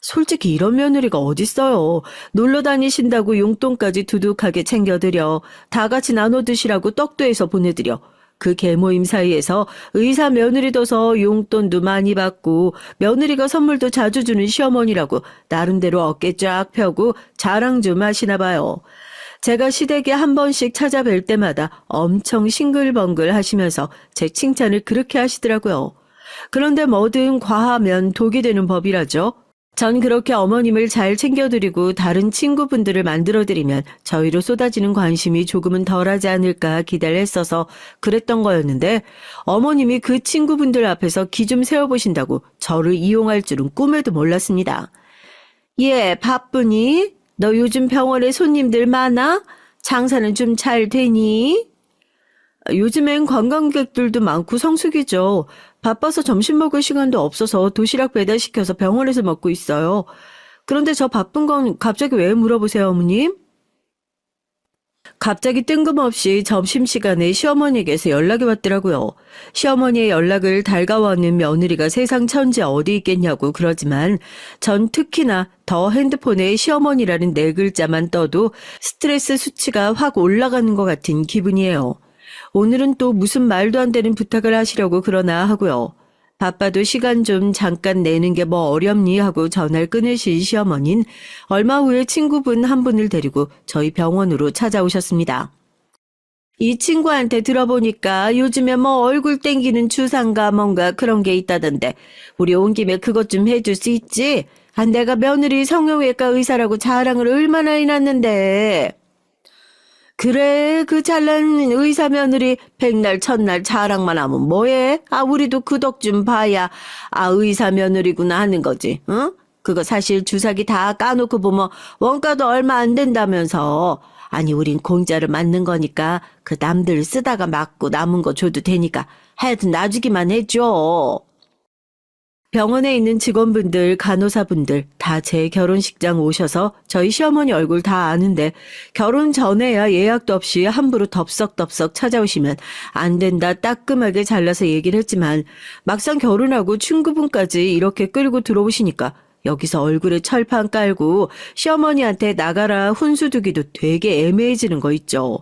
솔직히 이런 며느리가 어딨어요. 놀러 다니신다고 용돈까지 두둑하게 챙겨드려. 다 같이 나눠 드시라고 떡도 해서 보내드려. 그 계모임 사이에서 의사 며느리 둬서 용돈도 많이 받고 며느리가 선물도 자주 주는 시어머니라고 나름대로 어깨 쫙 펴고 자랑 좀 하시나 봐요. 제가 시댁에 한 번씩 찾아뵐 때마다 엄청 싱글벙글 하시면서 제 칭찬을 그렇게 하시더라고요. 그런데 뭐든 과하면 독이 되는 법이라죠. 전 그렇게 어머님을 잘 챙겨드리고 다른 친구분들을 만들어드리면 저희로 쏟아지는 관심이 조금은 덜하지 않을까 기대를 했어서 그랬던 거였는데 어머님이 그 친구분들 앞에서 기 좀 세워보신다고 저를 이용할 줄은 꿈에도 몰랐습니다. 예, 바쁘니? 너 요즘 병원에 손님들 많아? 장사는 좀 잘 되니? 요즘엔 관광객들도 많고 성수기죠. 바빠서 점심 먹을 시간도 없어서 도시락 배달시켜서 병원에서 먹고 있어요. 그런데 저 바쁜 건 갑자기 왜 물어보세요, 어머님? 갑자기 뜬금없이 점심시간에 시어머니에게서 연락이 왔더라고요. 시어머니의 연락을 달가워하는 며느리가 세상 천지 어디 있겠냐고 그러지만 전 특히나 더 핸드폰에 시어머니라는 네 글자만 떠도 스트레스 수치가 확 올라가는 것 같은 기분이에요. 오늘은 또 무슨 말도 안 되는 부탁을 하시려고 그러나 하고요. 바빠도 시간 좀 잠깐 내는 게 뭐 어렵니 하고 전화를 끊으신 시어머니는 얼마 후에 친구분 한 분을 데리고 저희 병원으로 찾아오셨습니다. 이 친구한테 들어보니까 요즘에 뭐 얼굴 땡기는 주사인가 뭔가 그런 게 있다던데 우리 온 김에 그것 좀 해줄 수 있지? 내가 며느리 성형외과 의사라고 자랑을 얼마나 해놨는데. 그래, 그 잘난 의사 며느리 백날 첫날 자랑만 하면 뭐해? 우리도 그 덕 좀 봐야 의사 며느리구나 하는 거지, 응? 그거 사실 주사기 다 까놓고 보면 원가도 얼마 안 된다면서. 아니, 우린 공짜로 맞는 거니까 그 남들 쓰다가 맞고 남은 거 줘도 되니까 하여튼 놔주기만 해줘. 병원에 있는 직원분들, 간호사분들 다 제 결혼식장 오셔서 저희 시어머니 얼굴 다 아는데 결혼 전에야 예약도 없이 함부로 덥석덥석 찾아오시면 안 된다 따끔하게 잘라서 얘기를 했지만 막상 결혼하고 친구분까지 이렇게 끌고 들어오시니까 여기서 얼굴에 철판 깔고 시어머니한테 나가라 훈수 두기도 되게 애매해지는 거 있죠.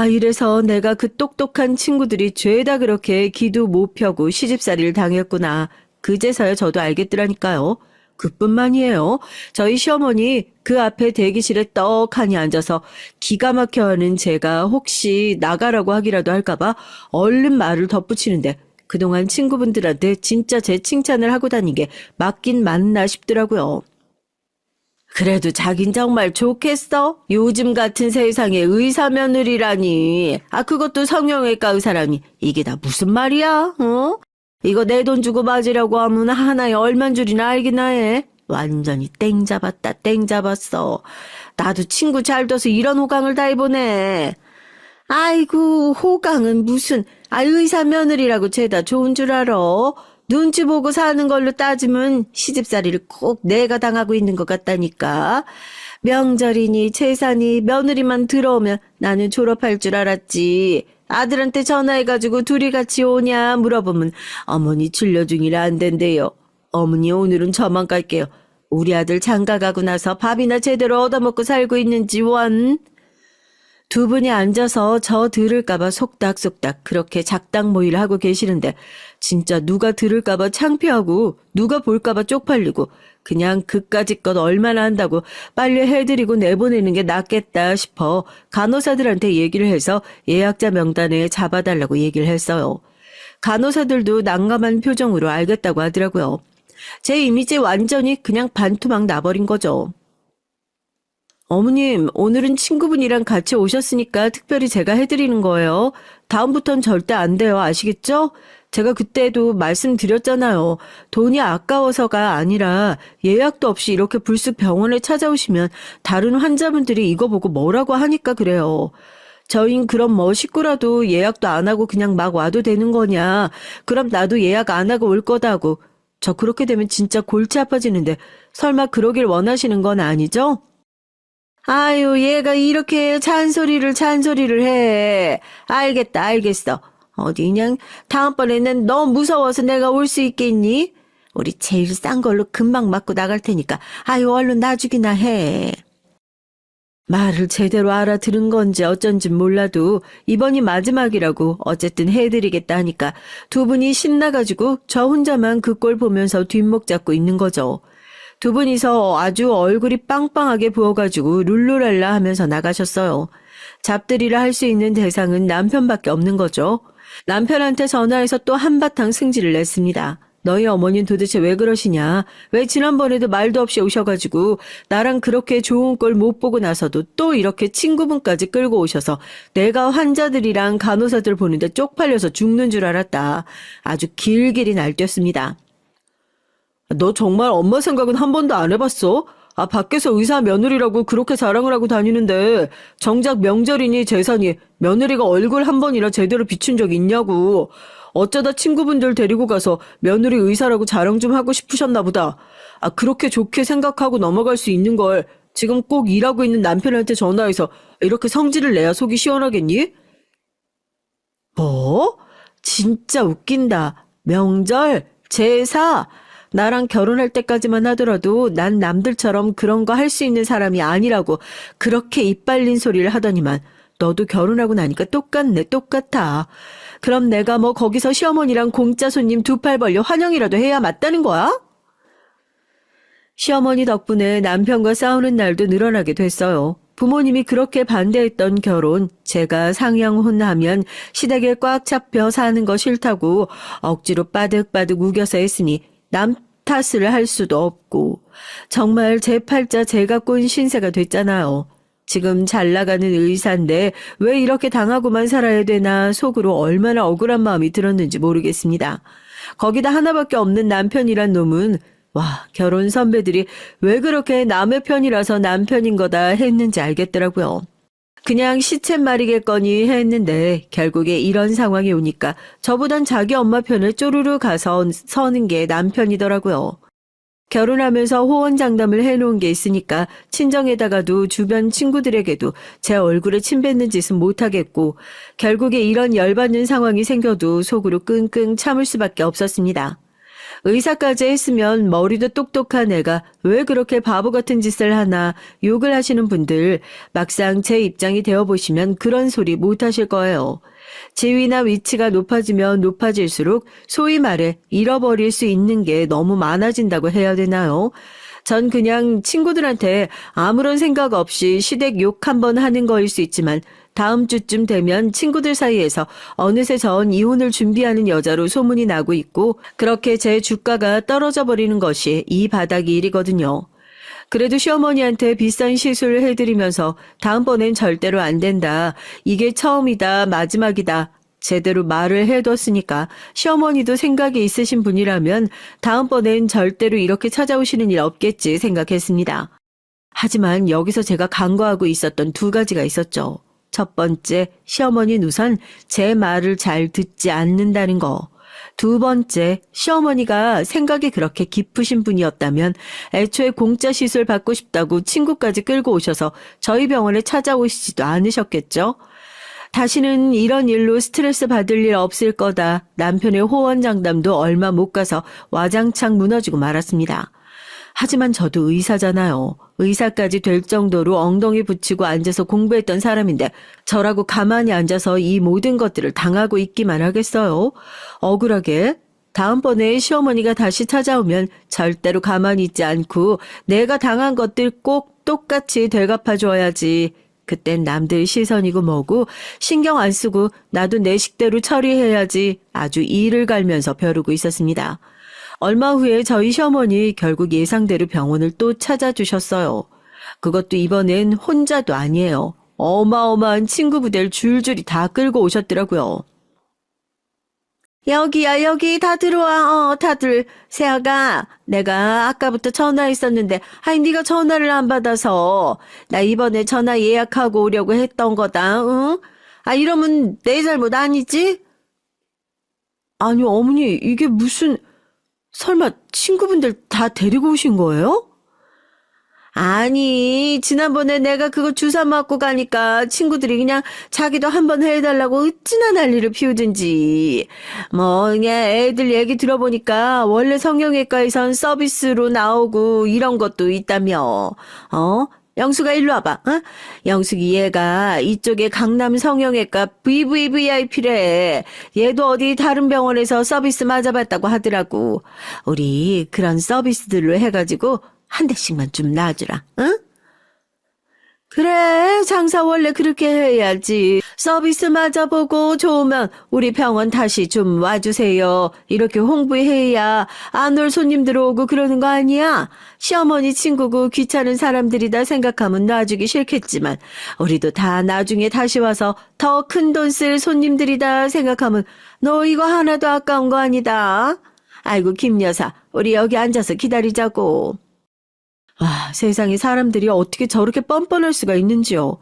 이래서 내가 그 똑똑한 친구들이 죄다 그렇게 기도 못 펴고 시집살이를 당했구나. 그제서야 저도 알겠더라니까요. 그뿐만이에요. 저희 시어머니 그 앞에 대기실에 떡하니 앉아서 기가 막혀하는 제가 혹시 나가라고 하기라도 할까봐 얼른 말을 덧붙이는데 그동안 친구분들한테 진짜 제 칭찬을 하고 다닌 게 맞긴 맞나 싶더라고요. 그래도 자긴 정말 좋겠어? 요즘 같은 세상에 의사 며느리라니. 그것도 성형외과 의사라니. 이게 다 무슨 말이야? 어? 이거 내 돈 주고 맞으려고 하면 하나에 얼만 줄이나 알기나 해. 완전히 땡 잡았다, 땡 잡았어. 나도 친구 잘 둬서 이런 호강을 다 해보네. 아이고, 호강은 무슨, 의사 며느리라고 죄다 좋은 줄 알아. 눈치 보고 사는 걸로 따지면 시집살이를 꼭 내가 당하고 있는 것 같다니까. 명절이니 재산이 며느리만 들어오면 나는 졸업할 줄 알았지. 아들한테 전화해가지고 둘이 같이 오냐 물어보면 어머니 진료 중이라 안 된대요. 어머니 오늘은 저만 갈게요. 우리 아들 장가 가고 나서 밥이나 제대로 얻어먹고 살고 있는지 원. 두 분이 앉아서 저 들을까봐 속닥속닥 그렇게 작당 모의를 하고 계시는데 진짜 누가 들을까봐 창피하고 누가 볼까봐 쪽팔리고 그냥 그까짓 것 얼마나 한다고 빨리 해드리고 내보내는 게 낫겠다 싶어 간호사들한테 얘기를 해서 예약자 명단에 잡아달라고 얘기를 했어요. 간호사들도 난감한 표정으로 알겠다고 하더라고요. 제 이미지 완전히 그냥 반토막 나버린 거죠. 어머님, 오늘은 친구분이랑 같이 오셨으니까 특별히 제가 해드리는 거예요. 다음부턴 절대 안 돼요. 아시겠죠? 제가 그때도 말씀드렸잖아요. 돈이 아까워서가 아니라 예약도 없이 이렇게 불쑥 병원에 찾아오시면 다른 환자분들이 이거 보고 뭐라고 하니까 그래요. 저흰 그럼 뭐 식구라도 예약도 안 하고 그냥 막 와도 되는 거냐. 그럼 나도 예약 안 하고 올 거다고. 저 그렇게 되면 진짜 골치 아파지는데 설마 그러길 원하시는 건 아니죠? 아유, 얘가 이렇게 잔소리를 해. 알겠다, 알겠어. 어디 그냥 다음번에는 너무 무서워서 내가 올 수 있겠니? 우리 제일 싼 걸로 금방 맞고 나갈 테니까 아유 얼른 놔주기나 해. 말을 제대로 알아들은 건지 어쩐진 몰라도 이번이 마지막이라고 어쨌든 해드리겠다 하니까 두 분이 신나가지고 저 혼자만 그 꼴 보면서 뒷목 잡고 있는 거죠. 두 분이서 아주 얼굴이 빵빵하게 부어가지고 룰루랄라 하면서 나가셨어요. 잡들이를 할 수 있는 대상은 남편밖에 없는 거죠. 남편한테 전화해서 또 한바탕 승질을 냈습니다. 너희 어머니는 도대체 왜 그러시냐? 왜 지난번에도 말도 없이 오셔가지고 나랑 그렇게 좋은 꼴 못 보고 나서도 또 이렇게 친구분까지 끌고 오셔서 내가 환자들이랑 간호사들 보는데 쪽팔려서 죽는 줄 알았다. 아주 길길이 날뛰었습니다. 너 정말 엄마 생각은 한 번도 안 해봤어? 밖에서 의사 며느리라고 그렇게 자랑을 하고 다니는데 정작 명절이니 제사니 며느리가 얼굴 한 번이나 제대로 비춘 적 있냐고. 어쩌다 친구분들 데리고 가서 며느리 의사라고 자랑 좀 하고 싶으셨나 보다. 그렇게 좋게 생각하고 넘어갈 수 있는 걸 지금 꼭 일하고 있는 남편한테 전화해서 이렇게 성질을 내야 속이 시원하겠니? 뭐? 진짜 웃긴다. 명절, 제사. 나랑 결혼할 때까지만 하더라도 난 남들처럼 그런 거 할 수 있는 사람이 아니라고 그렇게 이빨린 소리를 하더니만 너도 결혼하고 나니까 똑같네, 똑같아. 그럼 내가 뭐 거기서 시어머니랑 공짜 손님 두 팔 벌려 환영이라도 해야 맞다는 거야? 시어머니 덕분에 남편과 싸우는 날도 늘어나게 됐어요. 부모님이 그렇게 반대했던 결혼, 제가 상향혼하면 시댁에 꽉 잡혀 사는 거 싫다고 억지로 빠득빠득 우겨서 했으니 남 탓을 할 수도 없고 정말 제 팔자 제가 꼰 신세가 됐잖아요. 지금 잘 나가는 의사인데 왜 이렇게 당하고만 살아야 되나 속으로 얼마나 억울한 마음이 들었는지 모르겠습니다. 거기다 하나밖에 없는 남편이란 놈은 와, 결혼 선배들이 왜 그렇게 남의 편이라서 남편인 거다 했는지 알겠더라고요. 그냥 시쳇말이겠거니 했는데 결국에 이런 상황이 오니까 저보단 자기 엄마 편을 쪼르르 가서 서는 게 남편이더라고요. 결혼하면서 호언장담을 해놓은 게 있으니까 친정에다가도 주변 친구들에게도 제 얼굴에 침 뱉는 짓은 못하겠고 결국에 이런 열받는 상황이 생겨도 속으로 끙끙 참을 수밖에 없었습니다. 의사까지 했으면 머리도 똑똑한 애가 왜 그렇게 바보 같은 짓을 하나 욕을 하시는 분들 막상 제 입장이 되어보시면 그런 소리 못하실 거예요. 지위나 위치가 높아지면 높아질수록 소위 말해 잃어버릴 수 있는 게 너무 많아진다고 해야 되나요? 전 그냥 친구들한테 아무런 생각 없이 시댁 욕 한번 하는 거일 수 있지만 다음 주쯤 되면 친구들 사이에서 어느새 전 이혼을 준비하는 여자로 소문이 나고 있고 그렇게 제 주가가 떨어져 버리는 것이 이 바닥이 일이거든요. 그래도 시어머니한테 비싼 시술을 해드리면서 다음번엔 절대로 안 된다. 이게 처음이다, 마지막이다. 제대로 말을 해뒀으니까 시어머니도 생각이 있으신 분이라면 다음번엔 절대로 이렇게 찾아오시는 일 없겠지 생각했습니다. 하지만 여기서 제가 간과하고 있었던 두 가지가 있었죠. 첫 번째, 시어머니는 우선 제 말을 잘 듣지 않는다는 거. 두 번째, 시어머니가 생각이 그렇게 깊으신 분이었다면 애초에 공짜 시술 받고 싶다고 친구까지 끌고 오셔서 저희 병원에 찾아오시지도 않으셨겠죠? 다시는 이런 일로 스트레스 받을 일 없을 거다. 남편의 호언장담도 얼마 못 가서 와장창 무너지고 말았습니다. 하지만 저도 의사잖아요. 의사까지 될 정도로 엉덩이 붙이고 앉아서 공부했던 사람인데 저라고 가만히 앉아서 이 모든 것들을 당하고 있기만 하겠어요? 억울하게. 다음번에 시어머니가 다시 찾아오면 절대로 가만히 있지 않고 내가 당한 것들 꼭 똑같이 되갚아줘야지. 그땐 남들 시선이고 뭐고 신경 안 쓰고 나도 내 식대로 처리해야지 아주 이를 갈면서 벼르고 있었습니다. 얼마 후에 저희 시어머니 결국 예상대로 병원을 또 찾아주셨어요. 그것도 이번엔 혼자도 아니에요. 어마어마한 친구 부대를 줄줄이 다 끌고 오셨더라고요. 여기야, 여기 다 들어와. 다들. 세아가, 내가 아까부터 전화했었는데, 아이, 네가 전화를 안 받아서, 나 이번에 전화 예약하고 오려고 했던 거다, 응? 아, 이러면 내 잘못 아니지? 아니, 어머니, 이게 무슨, 설마 친구분들 다 데리고 오신 거예요? 아니, 지난번에 내가 그거 주사 맞고 가니까 친구들이 그냥 자기도 한번 해달라고 어찌나 난리를 피우든지. 뭐, 그냥 애들 얘기 들어보니까 원래 성형외과에선 서비스로 나오고 이런 것도 있다며. 영숙아 일로 와봐. 어? 영숙이 얘가 이쪽에 강남 성형외과 VVVIP래. 얘도 어디 다른 병원에서 서비스 맞아봤다고 하더라고. 우리 그런 서비스들로 해가지고 한 대씩만 좀 놔주라. 응? 그래, 장사 원래 그렇게 해야지. 서비스 맞아보고 좋으면 우리 병원 다시 좀 와주세요. 이렇게 홍보해야 안 올 손님들 오고 그러는 거 아니야? 시어머니 친구고 귀찮은 사람들이다 생각하면 놔주기 싫겠지만 우리도 다 나중에 다시 와서 더 큰 돈 쓸 손님들이다 생각하면 너 이거 하나도 아까운 거 아니다. 아이고 김 여사, 우리 여기 앉아서 기다리자고. 와, 세상에 사람들이 어떻게 저렇게 뻔뻔할 수가 있는지요.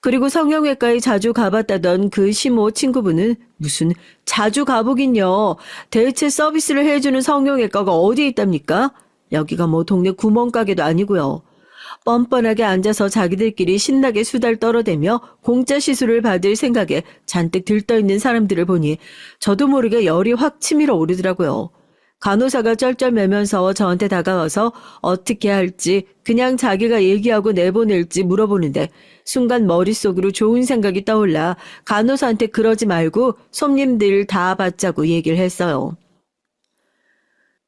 그리고 성형외과에 자주 가봤다던 그 시모 친구분은 무슨 자주 가보긴요. 대체 서비스를 해주는 성형외과가 어디에 있답니까? 여기가 뭐 동네 구멍가게도 아니고요. 뻔뻔하게 앉아서 자기들끼리 신나게 수달 떨어대며 공짜 시술을 받을 생각에 잔뜩 들떠있는 사람들을 보니 저도 모르게 열이 확 치밀어 오르더라고요. 간호사가 쩔쩔매면서 저한테 다가와서 어떻게 할지 그냥 자기가 얘기하고 내보낼지 물어보는데 순간 머릿속으로 좋은 생각이 떠올라 간호사한테 그러지 말고 손님들 다 받자고 얘기를 했어요.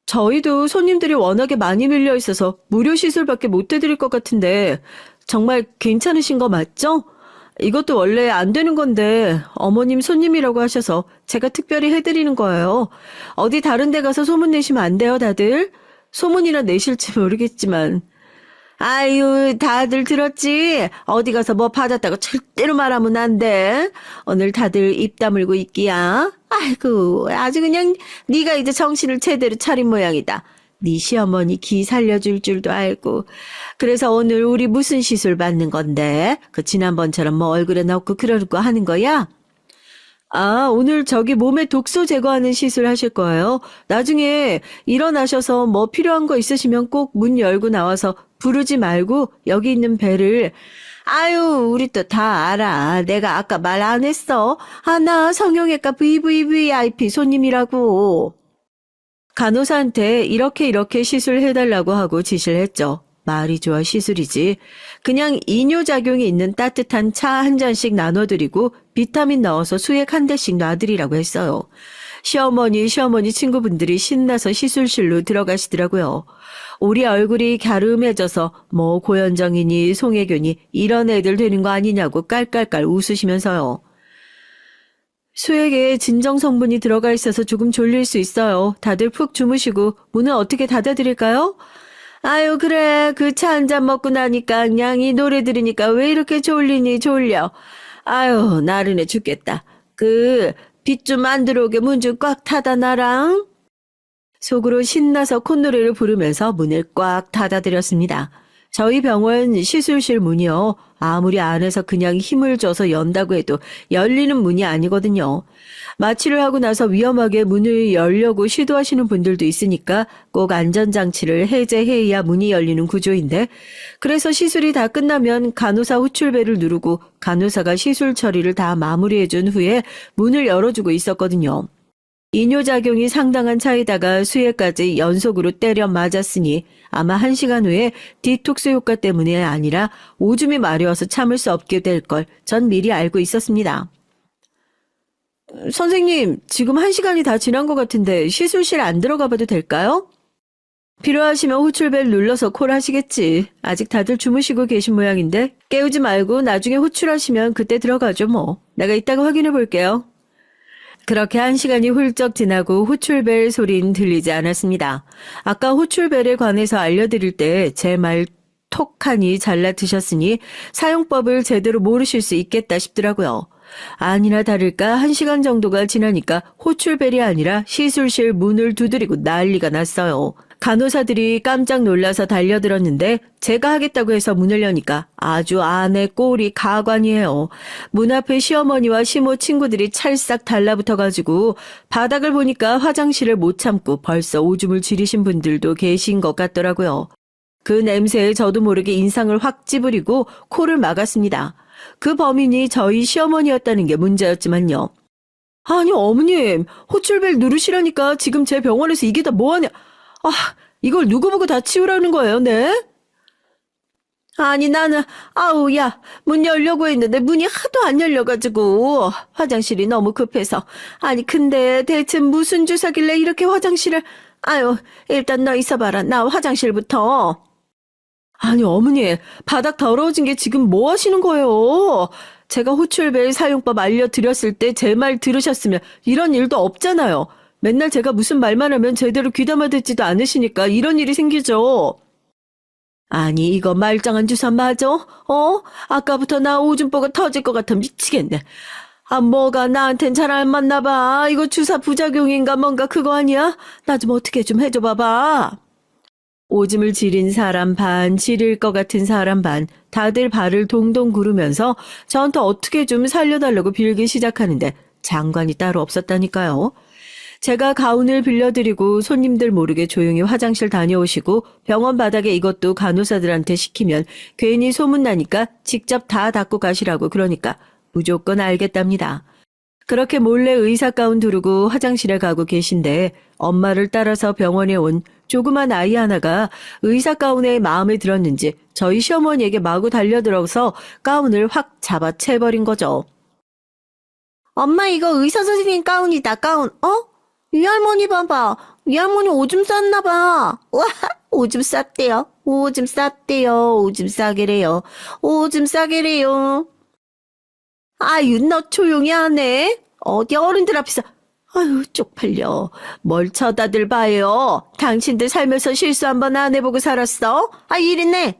저희도 손님들이 워낙에 많이 밀려 있어서 무료 시술밖에 못 해드릴 것 같은데 정말 괜찮으신 거 맞죠? 이것도 원래 안 되는 건데 어머님 손님이라고 하셔서 제가 특별히 해드리는 거예요. 어디 다른 데 가서 소문 내시면 안 돼요, 다들? 소문이나 내실지 모르겠지만. 아유, 다들 들었지? 어디 가서 뭐 받았다고 절대로 말하면 안 돼. 오늘 다들 입 다물고 있기야. 아이고, 아주 그냥 네가 이제 정신을 제대로 차린 모양이다. 네 시어머니 기 살려줄 줄도 알고. 그래서 오늘 우리 무슨 시술 받는 건데? 그 지난번처럼 뭐 얼굴에 넣고 그러고 하는 거야? 아, 오늘 저기 몸에 독소 제거하는 시술 하실 거예요. 나중에 일어나셔서 뭐 필요한 거 있으시면 꼭 문 열고 나와서 부르지 말고 여기 있는 배를. 아유, 우리 또 다 알아. 내가 아까 말 안 했어. 아, 나 성형외과 VVVIP 손님이라고. 간호사한테 이렇게 시술해달라고 하고 지시를 했죠. 말이 좋아 시술이지. 그냥 이뇨작용이 있는 따뜻한 차 한 잔씩 나눠드리고 비타민 넣어서 수액 한 대씩 놔드리라고 했어요. 시어머니 친구분들이 신나서 시술실로 들어가시더라고요. 우리 얼굴이 갸름해져서 뭐 고현정이니 송혜교니 이런 애들 되는 거 아니냐고 깔깔깔 웃으시면서요. 수액에 진정 성분이 들어가 있어서 조금 졸릴 수 있어요. 다들 푹 주무시고 문은 어떻게 닫아드릴까요? 아유 그래 그 차 한 잔 먹고 나니까 그냥 이 노래 들으니까 왜 이렇게 졸리니 졸려. 아유 나른해 죽겠다. 그 빛 좀 안 들어오게 문 좀 꽉 닫아 놔랑. 속으로 신나서 콧노래를 부르면서 문을 꽉 닫아드렸습니다. 저희 병원 시술실 문이요. 아무리 안에서 그냥 힘을 줘서 연다고 해도 열리는 문이 아니거든요. 마취를 하고 나서 위험하게 문을 열려고 시도하시는 분들도 있으니까 꼭 안전장치를 해제해야 문이 열리는 구조인데 그래서 시술이 다 끝나면 간호사 호출벨을 누르고 간호사가 시술 처리를 다 마무리해준 후에 문을 열어주고 있었거든요. 이뇨작용이 상당한 차이다가 수해까지 연속으로 때려 맞았으니 아마 1시간 후에 디톡스 효과 때문이 아니라 오줌이 마려워서 참을 수 없게 될 걸 전 미리 알고 있었습니다. 선생님, 지금 1시간이 다 지난 것 같은데 시술실 안 들어가 봐도 될까요? 필요하시면 호출벨 눌러서 콜하시겠지. 아직 다들 주무시고 계신 모양인데 깨우지 말고 나중에 호출하시면 그때 들어가죠 뭐. 내가 이따가 확인해 볼게요. 그렇게 1시간이 훌쩍 지나고 호출벨 소리는 들리지 않았습니다. 아까 호출벨에 관해서 알려드릴 때 제 말 톡하니 잘라 드셨으니 사용법을 제대로 모르실 수 있겠다 싶더라고요. 아니나 다를까 1시간 정도가 지나니까 호출벨이 아니라 시술실 문을 두드리고 난리가 났어요. 간호사들이 깜짝 놀라서 달려들었는데 제가 하겠다고 해서 문을 여니까 아주 안에 꼴이 가관이에요. 문 앞에 시어머니와 시모 친구들이 찰싹 달라붙어가지고 바닥을 보니까 화장실을 못 참고 벌써 오줌을 지리신 분들도 계신 것 같더라고요. 그 냄새에 저도 모르게 인상을 확 찌푸리고 코를 막았습니다. 그 범인이 저희 시어머니였다는 게 문제였지만요. 아니 어머님, 호출벨 누르시라니까 지금 제 병원에서 이게 다 뭐하냐. 아, 이걸 누구 보고 다 치우라는 거예요, 네? 아니, 나는, 아우, 야, 문 열려고 했는데 문이 하도 안 열려가지고, 화장실이 너무 급해서. 아니, 근데 대체 무슨 주사길래 이렇게 화장실을, 아유, 일단 너 있어봐라. 나 화장실부터. 아니, 어머니, 바닥 더러워진 게 지금 뭐 하시는 거예요? 제가 호출벨 사용법 알려드렸을 때 제 말 들으셨으면 이런 일도 없잖아요. 맨날 제가 무슨 말만 하면 제대로 귀담아 듣지도 않으시니까 이런 일이 생기죠. 아니 이거 말짱한 주사 맞아? 아까부터 나 오줌보가 터질 것 같아 미치겠네. 아 뭐가 나한텐 잘 안 맞나 봐. 이거 주사 부작용인가 뭔가 그거 아니야? 나 좀 어떻게 좀 해줘 봐봐. 오줌을 지린 사람 반, 지릴 것 같은 사람 반, 다들 발을 동동 구르면서 저한테 어떻게 좀 살려달라고 빌기 시작하는데 장관이 따로 없었다니까요. 제가 가운을 빌려드리고 손님들 모르게 조용히 화장실 다녀오시고 병원 바닥에 이것도 간호사들한테 시키면 괜히 소문나니까 직접 다 닦고 가시라고 그러니까 무조건 알겠답니다. 그렇게 몰래 의사 가운 두르고 화장실에 가고 계신데 엄마를 따라서 병원에 온 조그만 아이 하나가 의사 가운에 마음에 들었는지 저희 시어머니에게 마구 달려들어서 가운을 확 잡아채버린 거죠. 엄마 이거 의사 선생님 가운이다 가운. 이 할머니 봐봐. 이 할머니 오줌 쌌나 봐. 와, 오줌 쌌대요. 오줌 쌌대요. 오줌 싸게래요. 오줌 싸게래요. 아유, 너 조용히 하네. 어디 어른들 앞에서. 아유, 쪽팔려. 뭘 쳐다들 봐요. 당신들 살면서 실수 한번 안 해보고 살았어? 아, 이리네.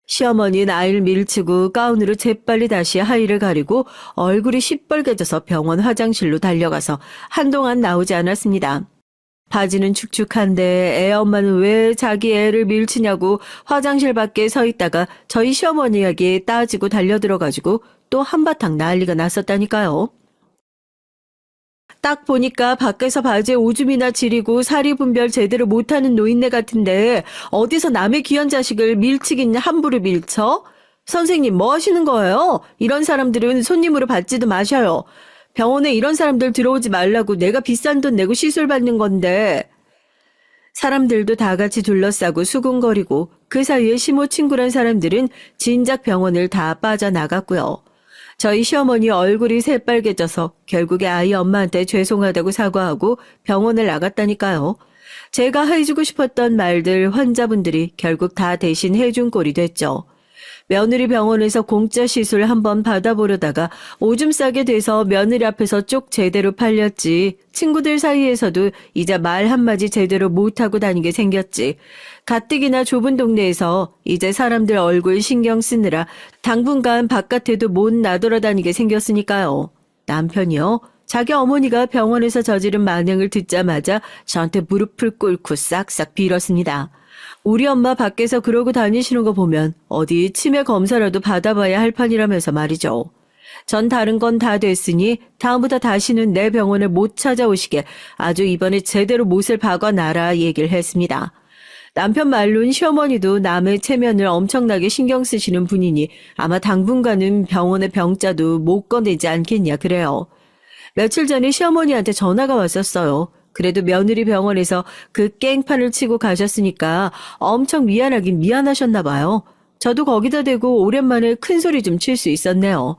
시어머니는 아이를 밀치고 가운으로 재빨리 다시 하의를 가리고 얼굴이 시뻘개져서 병원 화장실로 달려가서 한동안 나오지 않았습니다. 바지는 축축한데 애 엄마는 왜 자기 애를 밀치냐고 화장실 밖에 서 있다가 저희 시어머니에게 따지고 달려들어가지고 또 한바탕 난리가 났었다니까요. 딱 보니까 밖에서 바지에 오줌이나 지리고 사리 분별 제대로 못하는 노인네 같은데 어디서 남의 귀한 자식을 밀치긴 함부로 밀쳐? 선생님 뭐 하시는 거예요? 이런 사람들은 손님으로 받지도 마셔요. 병원에 이런 사람들 들어오지 말라고 내가 비싼 돈 내고 시술 받는 건데. 사람들도 다 같이 둘러싸고 수군거리고 그 사이에 시모 친구란 사람들은 진작 병원을 다 빠져나갔고요. 저희 시어머니 얼굴이 새빨개져서 결국에 아이 엄마한테 죄송하다고 사과하고 병원을 나갔다니까요. 제가 해주고 싶었던 말들 환자분들이 결국 다 대신 해준 꼴이 됐죠. 며느리 병원에서 공짜 시술 한번 받아보려다가 오줌 싸게 돼서 며느리 앞에서 쪽 제대로 팔렸지. 친구들 사이에서도 이제 말 한마디 제대로 못하고 다니게 생겼지. 가뜩이나 좁은 동네에서 이제 사람들 얼굴 신경 쓰느라 당분간 바깥에도 못 나돌아다니게 생겼으니까요. 남편이요. 자기 어머니가 병원에서 저지른 만행을 듣자마자 저한테 무릎을 꿇고 싹싹 빌었습니다. 우리 엄마 밖에서 그러고 다니시는 거 보면 어디 치매 검사라도 받아봐야 할 판이라면서 말이죠. 전 다른 건 다 됐으니 다음부터 다시는 내 병원을 못 찾아오시게 아주 이번에 제대로 못을 박아놔라 얘기를 했습니다. 남편 말로는 시어머니도 남의 체면을 엄청나게 신경 쓰시는 분이니 아마 당분간은 병원의 병자도 못 꺼내지 않겠냐 그래요. 며칠 전에 시어머니한테 전화가 왔었어요. 그래도 며느리 병원에서 그 깽판을 치고 가셨으니까 엄청 미안하긴 미안하셨나 봐요. 저도 거기다 대고 오랜만에 큰 소리 좀 칠 수 있었네요.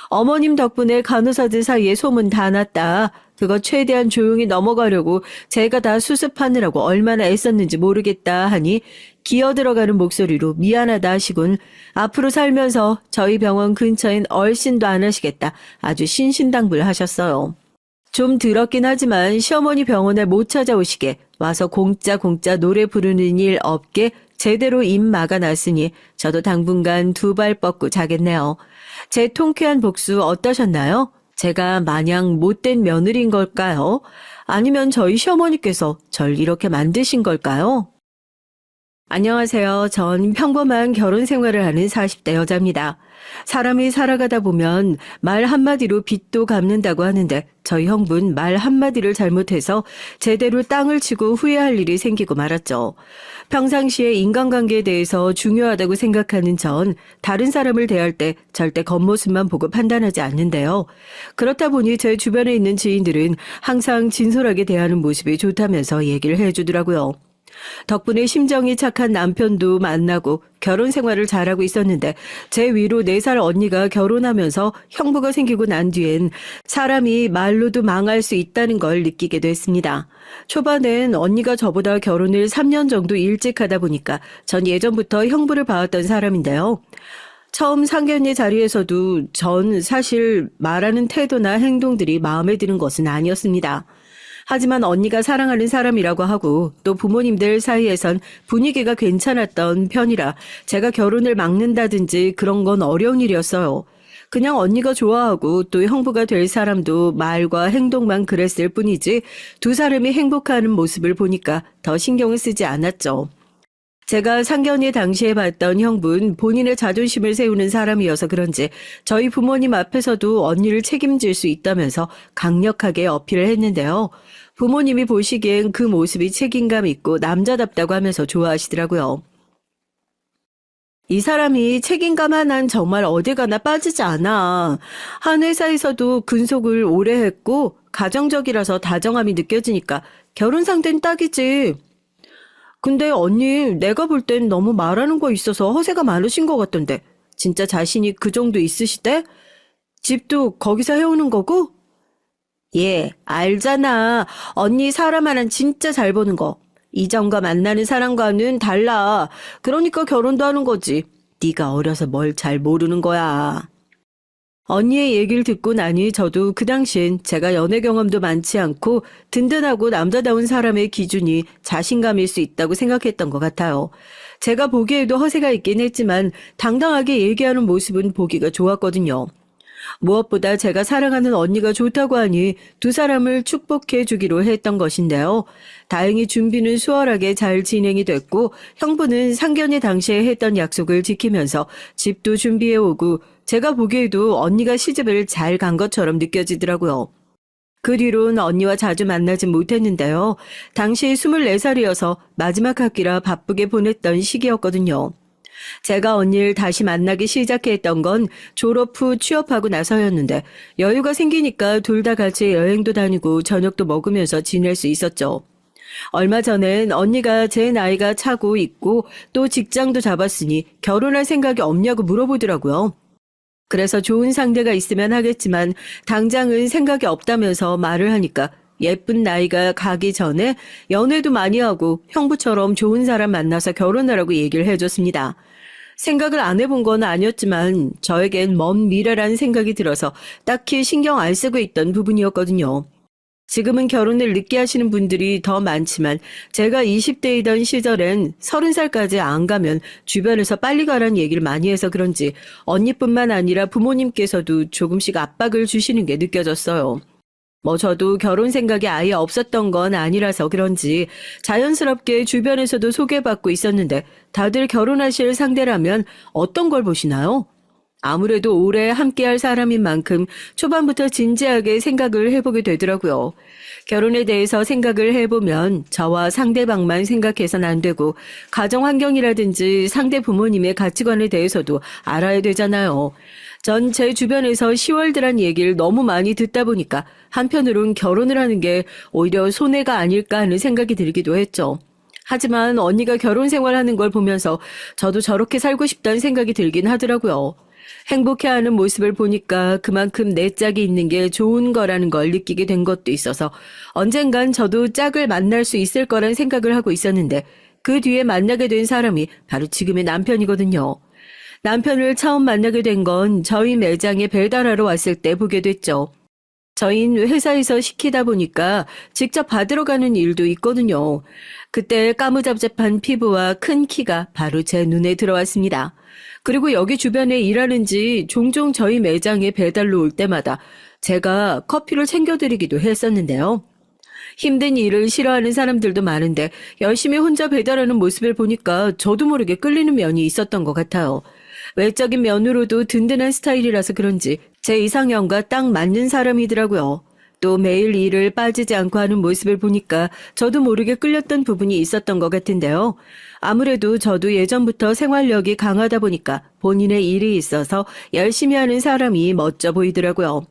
어머님 덕분에 간호사들 사이에 소문 다 났다. 그거 최대한 조용히 넘어가려고 제가 다 수습하느라고 얼마나 애썼는지 모르겠다 하니 기어 들어가는 목소리로 미안하다 하시곤 앞으로 살면서 저희 병원 근처엔 얼씬도 안 하시겠다. 아주 신신당부하셨어요. 좀 들었긴 하지만 시어머니 병원에 못 찾아오시게 와서 공짜 노래 부르는 일 없게 제대로 입 막아놨으니 저도 당분간 두 발 뻗고 자겠네요. 제 통쾌한 복수 어떠셨나요? 제가 마냥 못된 며느리인 걸까요? 아니면 저희 시어머니께서 절 이렇게 만드신 걸까요? 안녕하세요. 전 평범한 결혼 생활을 하는 40대 여자입니다. 사람이 살아가다 보면 말 한마디로 빚도 갚는다고 하는데 저희 형부는 말 한마디를 잘못해서 제대로 땅을 치고 후회할 일이 생기고 말았죠. 평상시에 인간관계에 대해서 중요하다고 생각하는 전 다른 사람을 대할 때 절대 겉모습만 보고 판단하지 않는데요. 그렇다 보니 제 주변에 있는 지인들은 항상 진솔하게 대하는 모습이 좋다면서 얘기를 해주더라고요. 덕분에 심정이 착한 남편도 만나고 결혼 생활을 잘하고 있었는데 제 위로 4살 언니가 결혼하면서 형부가 생기고 난 뒤엔 사람이 말로도 망할 수 있다는 걸 느끼게 됐습니다. 초반엔 언니가 저보다 결혼을 3년 정도 일찍 하다 보니까 전 예전부터 형부를 봐왔던 사람인데요. 처음 상견례 자리에서도 전 사실 말하는 태도나 행동들이 마음에 드는 것은 아니었습니다. 하지만 언니가 사랑하는 사람이라고 하고 또 부모님들 사이에선 분위기가 괜찮았던 편이라 제가 결혼을 막는다든지 그런 건 어려운 일이었어요. 그냥 언니가 좋아하고 또 형부가 될 사람도 말과 행동만 그랬을 뿐이지 두 사람이 행복해하는 모습을 보니까 더 신경을 쓰지 않았죠. 제가 상견례 당시에 봤던 형부는 본인의 자존심을 세우는 사람이어서 그런지 저희 부모님 앞에서도 언니를 책임질 수 있다면서 강력하게 어필을 했는데요. 부모님이 보시기엔 그 모습이 책임감 있고 남자답다고 하면서 좋아하시더라고요. 이 사람이 책임감 하나는 정말 어디 가나 빠지지 않아. 한 회사에서도 근속을 오래 했고 가정적이라서 다정함이 느껴지니까 결혼 상대는 딱이지. 근데 언니 내가 볼 땐 너무 말하는 거 있어서 허세가 많으신 것 같던데 진짜 자신이 그 정도 있으시대? 집도 거기서 해오는 거고? 예, 알잖아. 언니 사람 하나는 진짜 잘 보는 거. 이전과 만나는 사람과는 달라. 그러니까 결혼도 하는 거지. 네가 어려서 뭘 잘 모르는 거야. 언니의 얘기를 듣고 나니 저도 그 당시엔 제가 연애 경험도 많지 않고 든든하고 남자다운 사람의 기준이 자신감일 수 있다고 생각했던 것 같아요. 제가 보기에도 허세가 있긴 했지만 당당하게 얘기하는 모습은 보기가 좋았거든요. 무엇보다 제가 사랑하는 언니가 좋다고 하니 두 사람을 축복해 주기로 했던 것인데요. 다행히 준비는 수월하게 잘 진행이 됐고 형부는 상견례 당시에 했던 약속을 지키면서 집도 준비해 오고 제가 보기에도 언니가 시집을 잘 간 것처럼 느껴지더라고요. 그 뒤로는 언니와 자주 만나진 못했는데요. 당시 24살이어서 마지막 학기라 바쁘게 보냈던 시기였거든요. 제가 언니를 다시 만나기 시작했던 건 졸업 후 취업하고 나서였는데 여유가 생기니까 둘 다 같이 여행도 다니고 저녁도 먹으면서 지낼 수 있었죠. 얼마 전엔 언니가 제 나이가 차고 있고 또 직장도 잡았으니 결혼할 생각이 없냐고 물어보더라고요. 그래서 좋은 상대가 있으면 하겠지만 당장은 생각이 없다면서 말을 하니까 예쁜 나이가 가기 전에 연애도 많이 하고 형부처럼 좋은 사람 만나서 결혼하라고 얘기를 해줬습니다. 생각을 안 해본 건 아니었지만 저에겐 먼 미래라는 생각이 들어서 딱히 신경 안 쓰고 있던 부분이었거든요. 지금은 결혼을 늦게 하시는 분들이 더 많지만 제가 20대이던 시절엔 30살까지 안 가면 주변에서 빨리 가라는 얘기를 많이 해서 그런지 언니뿐만 아니라 부모님께서도 조금씩 압박을 주시는 게 느껴졌어요. 저도 결혼 생각이 아예 없었던 건 아니라서 그런지 자연스럽게 주변에서도 소개받고 있었는데 다들 결혼하실 상대라면 어떤 걸 보시나요? 아무래도 오래 함께할 사람인 만큼 초반부터 진지하게 생각을 해보게 되더라고요. 결혼에 대해서 생각을 해보면 저와 상대방만 생각해서는 안 되고 가정 환경이라든지 상대 부모님의 가치관에 대해서도 알아야 되잖아요. 전 제 주변에서 시월드란 얘기를 너무 많이 듣다 보니까 한편으론 결혼을 하는 게 오히려 손해가 아닐까 하는 생각이 들기도 했죠. 하지만 언니가 결혼 생활하는 걸 보면서 저도 저렇게 살고 싶다는 생각이 들긴 하더라고요. 행복해하는 모습을 보니까 그만큼 내 짝이 있는 게 좋은 거라는 걸 느끼게 된 것도 있어서 언젠간 저도 짝을 만날 수 있을 거란 생각을 하고 있었는데 그 뒤에 만나게 된 사람이 바로 지금의 남편이거든요. 남편을 처음 만나게 된 건 저희 매장에 배달하러 왔을 때 보게 됐죠. 저희는 회사에서 시키다 보니까 직접 받으러 가는 일도 있거든요. 그때 까무잡잡한 피부와 큰 키가 바로 제 눈에 들어왔습니다. 그리고 여기 주변에 일하는지 종종 저희 매장에 배달로 올 때마다 제가 커피를 챙겨드리기도 했었는데요. 힘든 일을 싫어하는 사람들도 많은데 열심히 혼자 배달하는 모습을 보니까 저도 모르게 끌리는 면이 있었던 것 같아요. 외적인 면으로도 든든한 스타일이라서 그런지 제 이상형과 딱 맞는 사람이더라고요. 또 매일 일을 빠지지 않고 하는 모습을 보니까 저도 모르게 끌렸던 부분이 있었던 것 같은데요. 아무래도 저도 예전부터 생활력이 강하다 보니까 본인의 일이 있어서 열심히 하는 사람이 멋져 보이더라고요.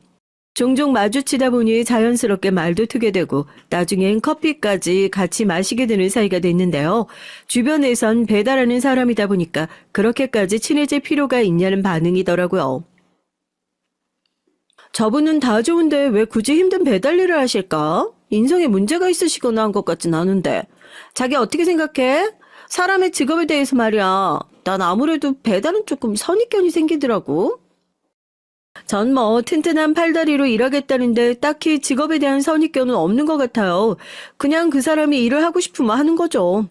종종 마주치다 보니 자연스럽게 말도 트게 되고 나중엔 커피까지 같이 마시게 되는 사이가 됐는데요. 주변에선 배달하는 사람이다 보니까 그렇게까지 친해질 필요가 있냐는 반응이더라고요. 저분은 다 좋은데 왜 굳이 힘든 배달 일을 하실까? 인성에 문제가 있으시거나 한 것 같진 않은데. 자기 어떻게 생각해? 사람의 직업에 대해서 말이야. 난 아무래도 배달은 조금 선입견이 생기더라고. 전 튼튼한 팔다리로 일하겠다는데 딱히 직업에 대한 선입견은 없는 것 같아요. 그냥 그 사람이 일을 하고 싶으면 하는 거죠.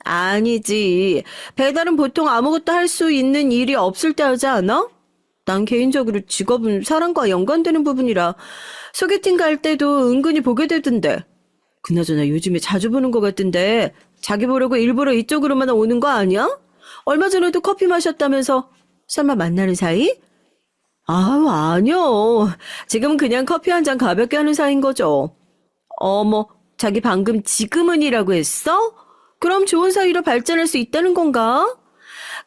아니지. 배달은 보통 아무것도 할 수 있는 일이 없을 때 하지 않아? 난 개인적으로 직업은 사람과 연관되는 부분이라 소개팅 갈 때도 은근히 보게 되던데. 그나저나 요즘에 자주 보는 것 같은데 자기 보려고 일부러 이쪽으로만 오는 거 아니야? 얼마 전에도 커피 마셨다면서 설마 만나는 사이? 아유, 아니요. 지금 그냥 커피 한 잔 가볍게 하는 사이인 거죠. 어머, 자기 방금 지금은이라고 했어? 그럼 좋은 사이로 발전할 수 있다는 건가?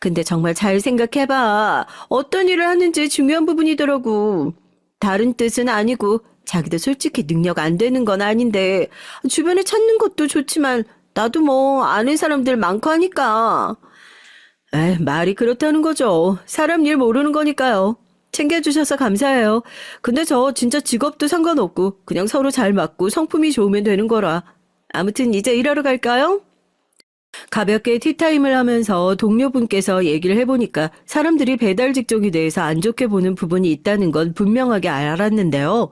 근데 정말 잘 생각해봐. 어떤 일을 하는지 중요한 부분이더라고. 다른 뜻은 아니고 자기도 솔직히 능력 안 되는 건 아닌데 주변에 찾는 것도 좋지만 나도 아는 사람들 많고 하니까. 말이 그렇다는 거죠. 사람 일 모르는 거니까요. 챙겨주셔서 감사해요. 근데 저 진짜 직업도 상관없고 그냥 서로 잘 맞고 성품이 좋으면 되는 거라. 아무튼 이제 일하러 갈까요? 가볍게 티타임을 하면서 동료분께서 얘기를 해보니까 사람들이 배달 직종에 대해서 안 좋게 보는 부분이 있다는 건 분명하게 알았는데요.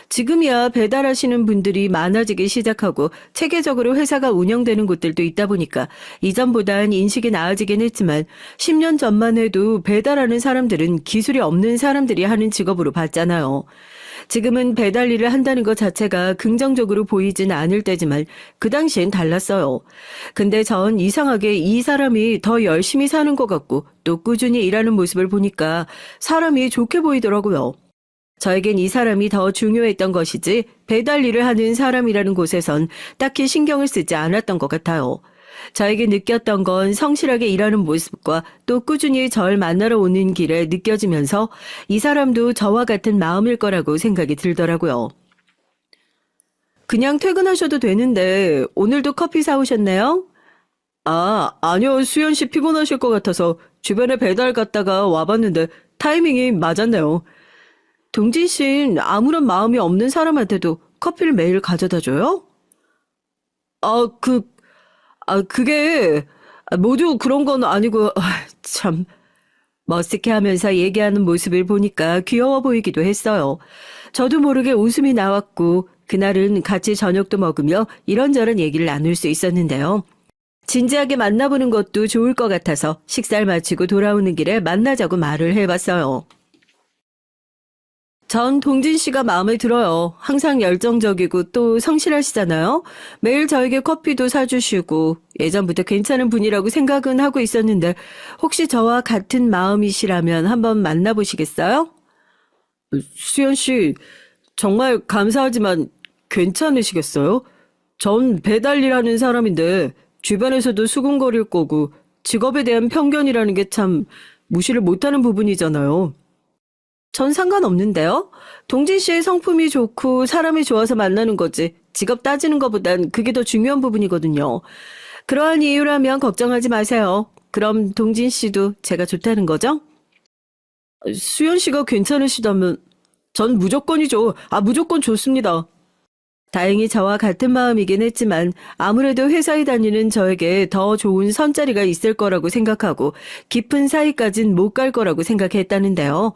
지금이야 배달하시는 분들이 많아지기 시작하고 체계적으로 회사가 운영되는 곳들도 있다 보니까 이전보단 인식이 나아지긴 했지만 10년 전만 해도 배달하는 사람들은 기술이 없는 사람들이 하는 직업으로 봤잖아요. 지금은 배달 일을 한다는 것 자체가 긍정적으로 보이진 않을 때지만 그 당시엔 달랐어요. 근데 전 이상하게 이 사람이 더 열심히 사는 것 같고 또 꾸준히 일하는 모습을 보니까 사람이 좋게 보이더라고요. 저에겐 이 사람이 더 중요했던 것이지 배달 일을 하는 사람이라는 곳에선 딱히 신경을 쓰지 않았던 것 같아요. 저에게 느꼈던 건 성실하게 일하는 모습과 또 꾸준히 절 만나러 오는 길에 느껴지면서 이 사람도 저와 같은 마음일 거라고 생각이 들더라고요. 그냥 퇴근하셔도 되는데 오늘도 커피 사오셨나요? 아니요. 수연 씨 피곤하실 것 같아서 주변에 배달 갔다가 와봤는데 타이밍이 맞았네요. 동진 씨는 아무런 마음이 없는 사람한테도 커피를 매일 가져다 줘요? 아, 그게 모두 그런 건 아니고 참 머쓱해하면서 얘기하는 모습을 보니까 귀여워 보이기도 했어요. 저도 모르게 웃음이 나왔고 그날은 같이 저녁도 먹으며 이런저런 얘기를 나눌 수 있었는데요. 진지하게 만나보는 것도 좋을 것 같아서 식사를 마치고 돌아오는 길에 만나자고 말을 해봤어요. 전 동진 씨가 마음에 들어요. 항상 열정적이고 또 성실하시잖아요. 매일 저에게 커피도 사주시고 예전부터 괜찮은 분이라고 생각은 하고 있었는데 혹시 저와 같은 마음이시라면 한번 만나보시겠어요? 수연 씨, 정말 감사하지만 괜찮으시겠어요? 전 배달 일하는 사람인데 주변에서도 수군거릴 거고 직업에 대한 편견이라는 게 참 무시를 못하는 부분이잖아요. 전 상관없는데요. 동진 씨의 성품이 좋고 사람이 좋아서 만나는 거지. 직업 따지는 것보단 그게 더 중요한 부분이거든요. 그러한 이유라면 걱정하지 마세요. 그럼 동진 씨도 제가 좋다는 거죠? 수연 씨가 괜찮으시다면 전 무조건이죠. 무조건 좋습니다. 다행히 저와 같은 마음이긴 했지만 아무래도 회사에 다니는 저에게 더 좋은 선자리가 있을 거라고 생각하고 깊은 사이까진 못 갈 거라고 생각했다는데요.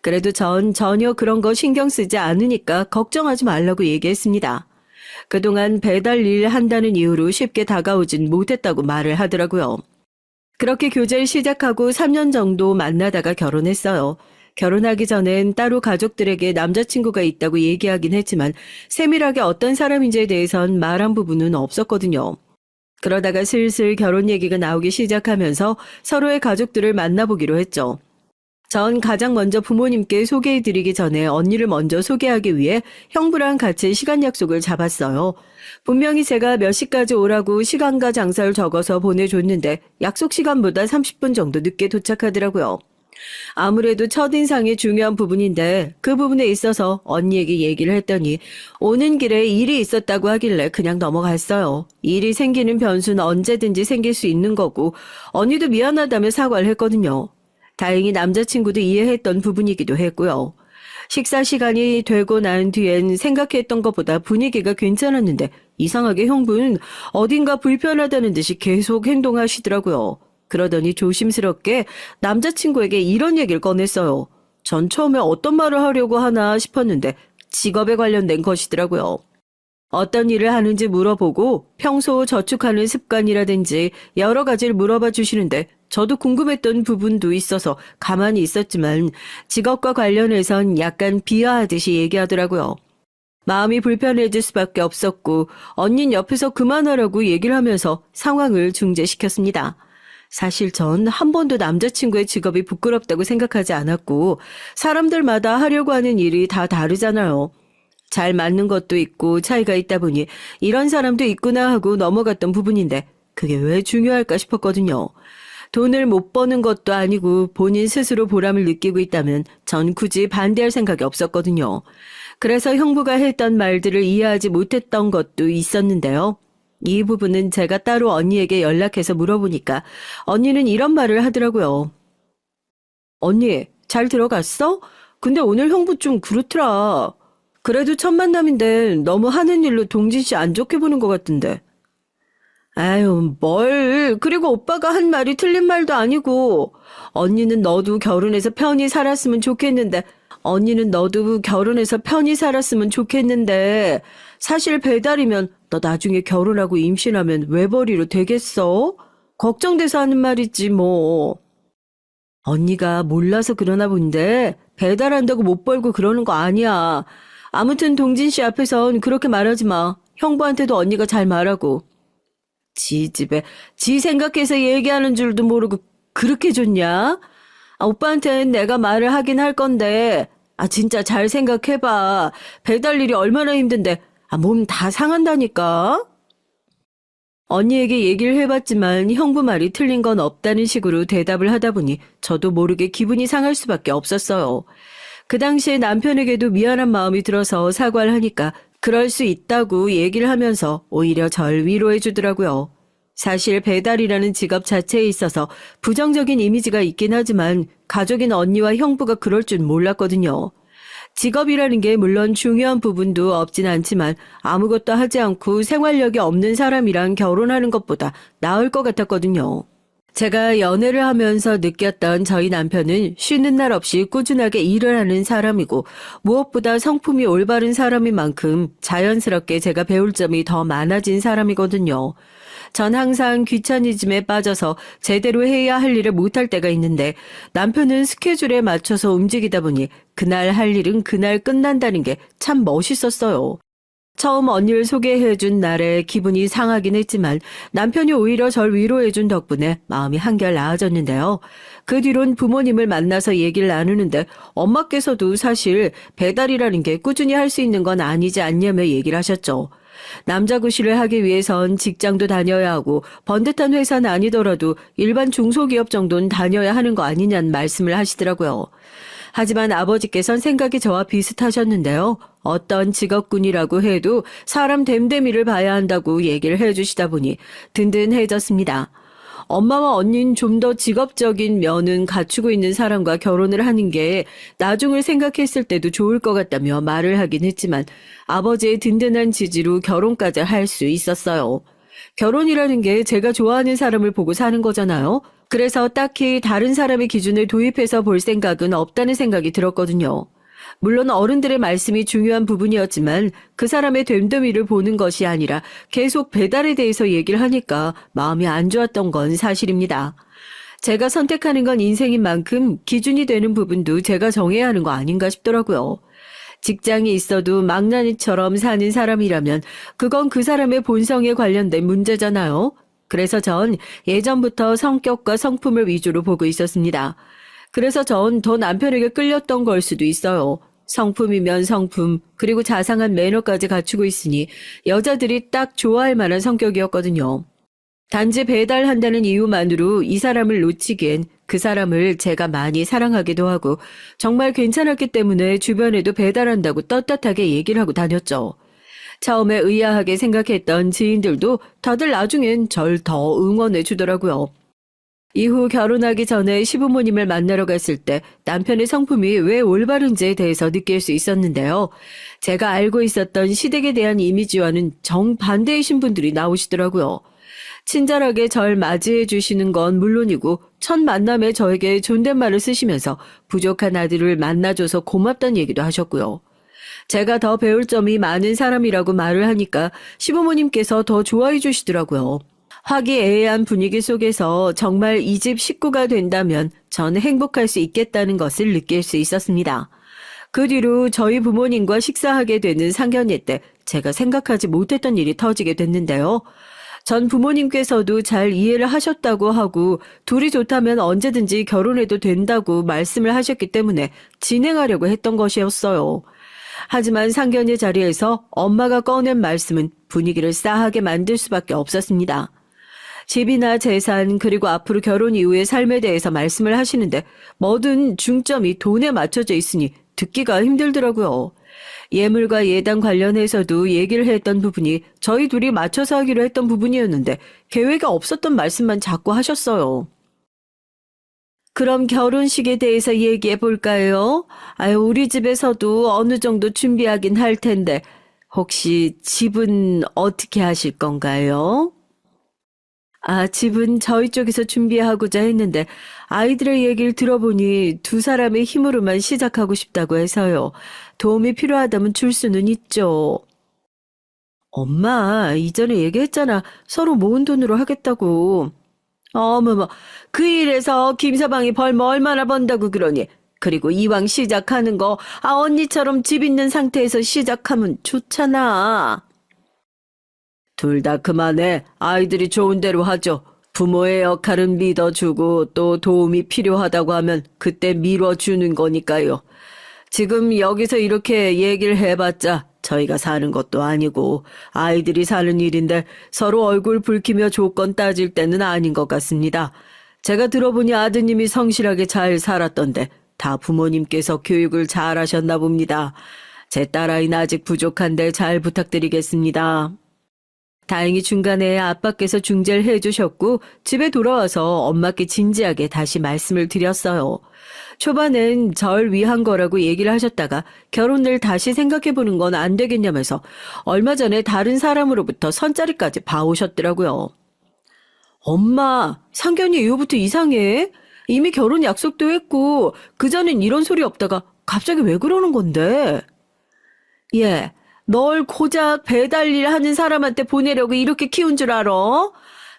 그래도 전 전혀 그런 거 신경 쓰지 않으니까 걱정하지 말라고 얘기했습니다. 그동안 배달 일 한다는 이유로 쉽게 다가오진 못했다고 말을 하더라고요. 그렇게 교제를 시작하고 3년 정도 만나다가 결혼했어요. 결혼하기 전엔 따로 가족들에게 남자친구가 있다고 얘기하긴 했지만 세밀하게 어떤 사람인지에 대해선 말한 부분은 없었거든요. 그러다가 슬슬 결혼 얘기가 나오기 시작하면서 서로의 가족들을 만나보기로 했죠. 전 가장 먼저 부모님께 소개해드리기 전에 언니를 먼저 소개하기 위해 형부랑 같이 시간 약속을 잡았어요. 분명히 제가 몇 시까지 오라고 시간과 장소를 적어서 보내줬는데 약속 시간보다 30분 정도 늦게 도착하더라고요. 아무래도 첫인상이 중요한 부분인데 그 부분에 있어서 언니에게 얘기를 했더니 오는 길에 일이 있었다고 하길래 그냥 넘어갔어요. 일이 생기는 변수는 언제든지 생길 수 있는 거고 언니도 미안하다며 사과를 했거든요. 다행히 남자친구도 이해했던 부분이기도 했고요. 식사 시간이 되고 난 뒤엔 생각했던 것보다 분위기가 괜찮았는데 이상하게 형부는 어딘가 불편하다는 듯이 계속 행동하시더라고요. 그러더니 조심스럽게 남자친구에게 이런 얘기를 꺼냈어요. 전 처음에 어떤 말을 하려고 하나 싶었는데 직업에 관련된 것이더라고요. 어떤 일을 하는지 물어보고 평소 저축하는 습관이라든지 여러 가지를 물어봐 주시는데 저도 궁금했던 부분도 있어서 가만히 있었지만 직업과 관련해선 약간 비하하듯이 얘기하더라고요. 마음이 불편해질 수밖에 없었고 언닌 옆에서 그만하라고 얘기를 하면서 상황을 중재시켰습니다. 사실 전 한 번도 남자친구의 직업이 부끄럽다고 생각하지 않았고 사람들마다 하려고 하는 일이 다 다르잖아요. 잘 맞는 것도 있고 차이가 있다 보니 이런 사람도 있구나 하고 넘어갔던 부분인데 그게 왜 중요할까 싶었거든요. 돈을 못 버는 것도 아니고 본인 스스로 보람을 느끼고 있다면 전 굳이 반대할 생각이 없었거든요. 그래서 형부가 했던 말들을 이해하지 못했던 것도 있었는데요. 이 부분은 제가 따로 언니에게 연락해서 물어보니까 언니는 이런 말을 하더라고요. 언니, 잘 들어갔어? 근데 오늘 형부 좀 그렇더라. 그래도 첫 만남인데 너무 하는 일로 동진 씨 안 좋게 보는 것 같은데. 아유, 뭘. 그리고 오빠가 한 말이 틀린 말도 아니고. 언니는 너도 결혼해서 편히 살았으면 좋겠는데. 사실 배달이면 너 나중에 결혼하고 임신하면 외벌이로 되겠어? 걱정돼서 하는 말이지 뭐. 언니가 몰라서 그러나 본데 배달한다고 못 벌고 그러는 거 아니야. 아무튼 동진 씨 앞에선 그렇게 말하지 마. 형부한테도 언니가 잘 말하고. 지 집에 지 생각해서 얘기하는 줄도 모르고 그렇게 좋냐? 오빠한테는 내가 말을 하긴 할 건데 진짜 잘 생각해봐. 배달 일이 얼마나 힘든데 몸 다 상한다니까. 언니에게 얘기를 해봤지만 형부 말이 틀린 건 없다는 식으로 대답을 하다 보니 저도 모르게 기분이 상할 수밖에 없었어요. 그 당시에 남편에게도 미안한 마음이 들어서 사과를 하니까 그럴 수 있다고 얘기를 하면서 오히려 절 위로해 주더라고요. 사실 배달이라는 직업 자체에 있어서 부정적인 이미지가 있긴 하지만 가족인 언니와 형부가 그럴 줄 몰랐거든요. 직업이라는 게 물론 중요한 부분도 없진 않지만 아무것도 하지 않고 생활력이 없는 사람이랑 결혼하는 것보다 나을 것 같았거든요. 제가 연애를 하면서 느꼈던 저희 남편은 쉬는 날 없이 꾸준하게 일을 하는 사람이고 무엇보다 성품이 올바른 사람인 만큼 자연스럽게 제가 배울 점이 더 많아진 사람이거든요. 전 항상 귀차니즘에 빠져서 제대로 해야 할 일을 못할 때가 있는데 남편은 스케줄에 맞춰서 움직이다 보니 그날 할 일은 그날 끝난다는 게 참 멋있었어요. 처음 언니를 소개해준 날에 기분이 상하긴 했지만 남편이 오히려 절 위로해준 덕분에 마음이 한결 나아졌는데요. 그 뒤론 부모님을 만나서 얘기를 나누는데 엄마께서도 사실 배달이라는 게 꾸준히 할 수 있는 건 아니지 않냐며 얘기를 하셨죠. 남자구실을 하기 위해선 직장도 다녀야 하고 번듯한 회사는 아니더라도 일반 중소기업 정도는 다녀야 하는 거 아니냐는 말씀을 하시더라고요. 하지만 아버지께선 생각이 저와 비슷하셨는데요. 어떤 직업군이라고 해도 사람 됨됨이를 봐야 한다고 얘기를 해주시다 보니 든든해졌습니다. 엄마와 언니는 좀 더 직업적인 면은 갖추고 있는 사람과 결혼을 하는 게 나중을 생각했을 때도 좋을 것 같다며 말을 하긴 했지만 아버지의 든든한 지지로 결혼까지 할 수 있었어요. 결혼이라는 게 제가 좋아하는 사람을 보고 사는 거잖아요. 그래서 딱히 다른 사람의 기준을 도입해서 볼 생각은 없다는 생각이 들었거든요. 물론 어른들의 말씀이 중요한 부분이었지만 그 사람의 됨됨이를 보는 것이 아니라 계속 배달에 대해서 얘기를 하니까 마음이 안 좋았던 건 사실입니다. 제가 선택하는 건 인생인 만큼 기준이 되는 부분도 제가 정해야 하는 거 아닌가 싶더라고요. 직장이 있어도 망나니처럼 사는 사람이라면 그건 그 사람의 본성에 관련된 문제잖아요. 그래서 전 예전부터 성격과 성품을 위주로 보고 있었습니다. 그래서 전 더 남편에게 끌렸던 걸 수도 있어요. 성품이면 성품, 그리고 자상한 매너까지 갖추고 있으니 여자들이 딱 좋아할 만한 성격이었거든요. 단지 배달한다는 이유만으로 이 사람을 놓치기엔 그 사람을 제가 많이 사랑하기도 하고 정말 괜찮았기 때문에 주변에도 배달한다고 떳떳하게 얘기를 하고 다녔죠. 처음에 의아하게 생각했던 지인들도 다들 나중엔 절 더 응원해 주더라고요. 이후 결혼하기 전에 시부모님을 만나러 갔을 때 남편의 성품이 왜 올바른지에 대해서 느낄 수 있었는데요. 제가 알고 있었던 시댁에 대한 이미지와는 정반대이신 분들이 나오시더라고요. 친절하게 절 맞이해 주시는 건 물론이고 첫 만남에 저에게 존댓말을 쓰시면서 부족한 아들을 만나줘서 고맙다는 얘기도 하셨고요. 제가 더 배울 점이 많은 사람이라고 말을 하니까 시부모님께서 더 좋아해 주시더라고요. 화기애애한 분위기 속에서 정말 이 집 식구가 된다면 전 행복할 수 있겠다는 것을 느낄 수 있었습니다. 그 뒤로 저희 부모님과 식사하게 되는 상견례 때 제가 생각하지 못했던 일이 터지게 됐는데요. 전 부모님께서도 잘 이해를 하셨다고 하고 둘이 좋다면 언제든지 결혼해도 된다고 말씀을 하셨기 때문에 진행하려고 했던 것이었어요. 하지만 상견례 자리에서 엄마가 꺼낸 말씀은 분위기를 싸하게 만들 수밖에 없었습니다. 집이나 재산 그리고 앞으로 결혼 이후의 삶에 대해서 말씀을 하시는데 모든 중점이 돈에 맞춰져 있으니 듣기가 힘들더라고요. 예물과 예당 관련해서도 얘기를 했던 부분이 저희 둘이 맞춰서 하기로 했던 부분이었는데 계획이 없었던 말씀만 자꾸 하셨어요. 그럼 결혼식에 대해서 얘기해 볼까요? 우리 집에서도 어느 정도 준비하긴 할 텐데 혹시 집은 어떻게 하실 건가요? 집은 저희 쪽에서 준비하고자 했는데 아이들의 얘기를 들어보니 두 사람의 힘으로만 시작하고 싶다고 해서요. 도움이 필요하다면 줄 수는 있죠. 엄마, 이전에 얘기했잖아. 서로 모은 돈으로 하겠다고. 어머머, 그 일에서 김서방이 벌면 얼마나 번다고 그러니. 그리고 이왕 시작하는 거, 언니처럼 집 있는 상태에서 시작하면 좋잖아. 둘 다 그만해. 아이들이 좋은 대로 하죠. 부모의 역할은 믿어주고 또 도움이 필요하다고 하면 그때 밀어주는 거니까요. 지금 여기서 이렇게 얘기를 해봤자 저희가 사는 것도 아니고 아이들이 사는 일인데 서로 얼굴 붉히며 조건 따질 때는 아닌 것 같습니다. 제가 들어보니 아드님이 성실하게 잘 살았던데 다 부모님께서 교육을 잘 하셨나 봅니다. 제 딸아이는 아직 부족한데 잘 부탁드리겠습니다. 다행히 중간에 아빠께서 중재를 해주셨고 집에 돌아와서 엄마께 진지하게 다시 말씀을 드렸어요. 초반엔 절 위한 거라고 얘기를 하셨다가 결혼을 다시 생각해보는 건 안 되겠냐면서 얼마 전에 다른 사람으로부터 선자리까지 봐오셨더라고요. 엄마, 상견례 이후부터 이상해. 이미 결혼 약속도 했고 그전엔 이런 소리 없다가 갑자기 왜 그러는 건데? 예. 널 고작 배달일 하는 사람한테 보내려고 이렇게 키운 줄 알아?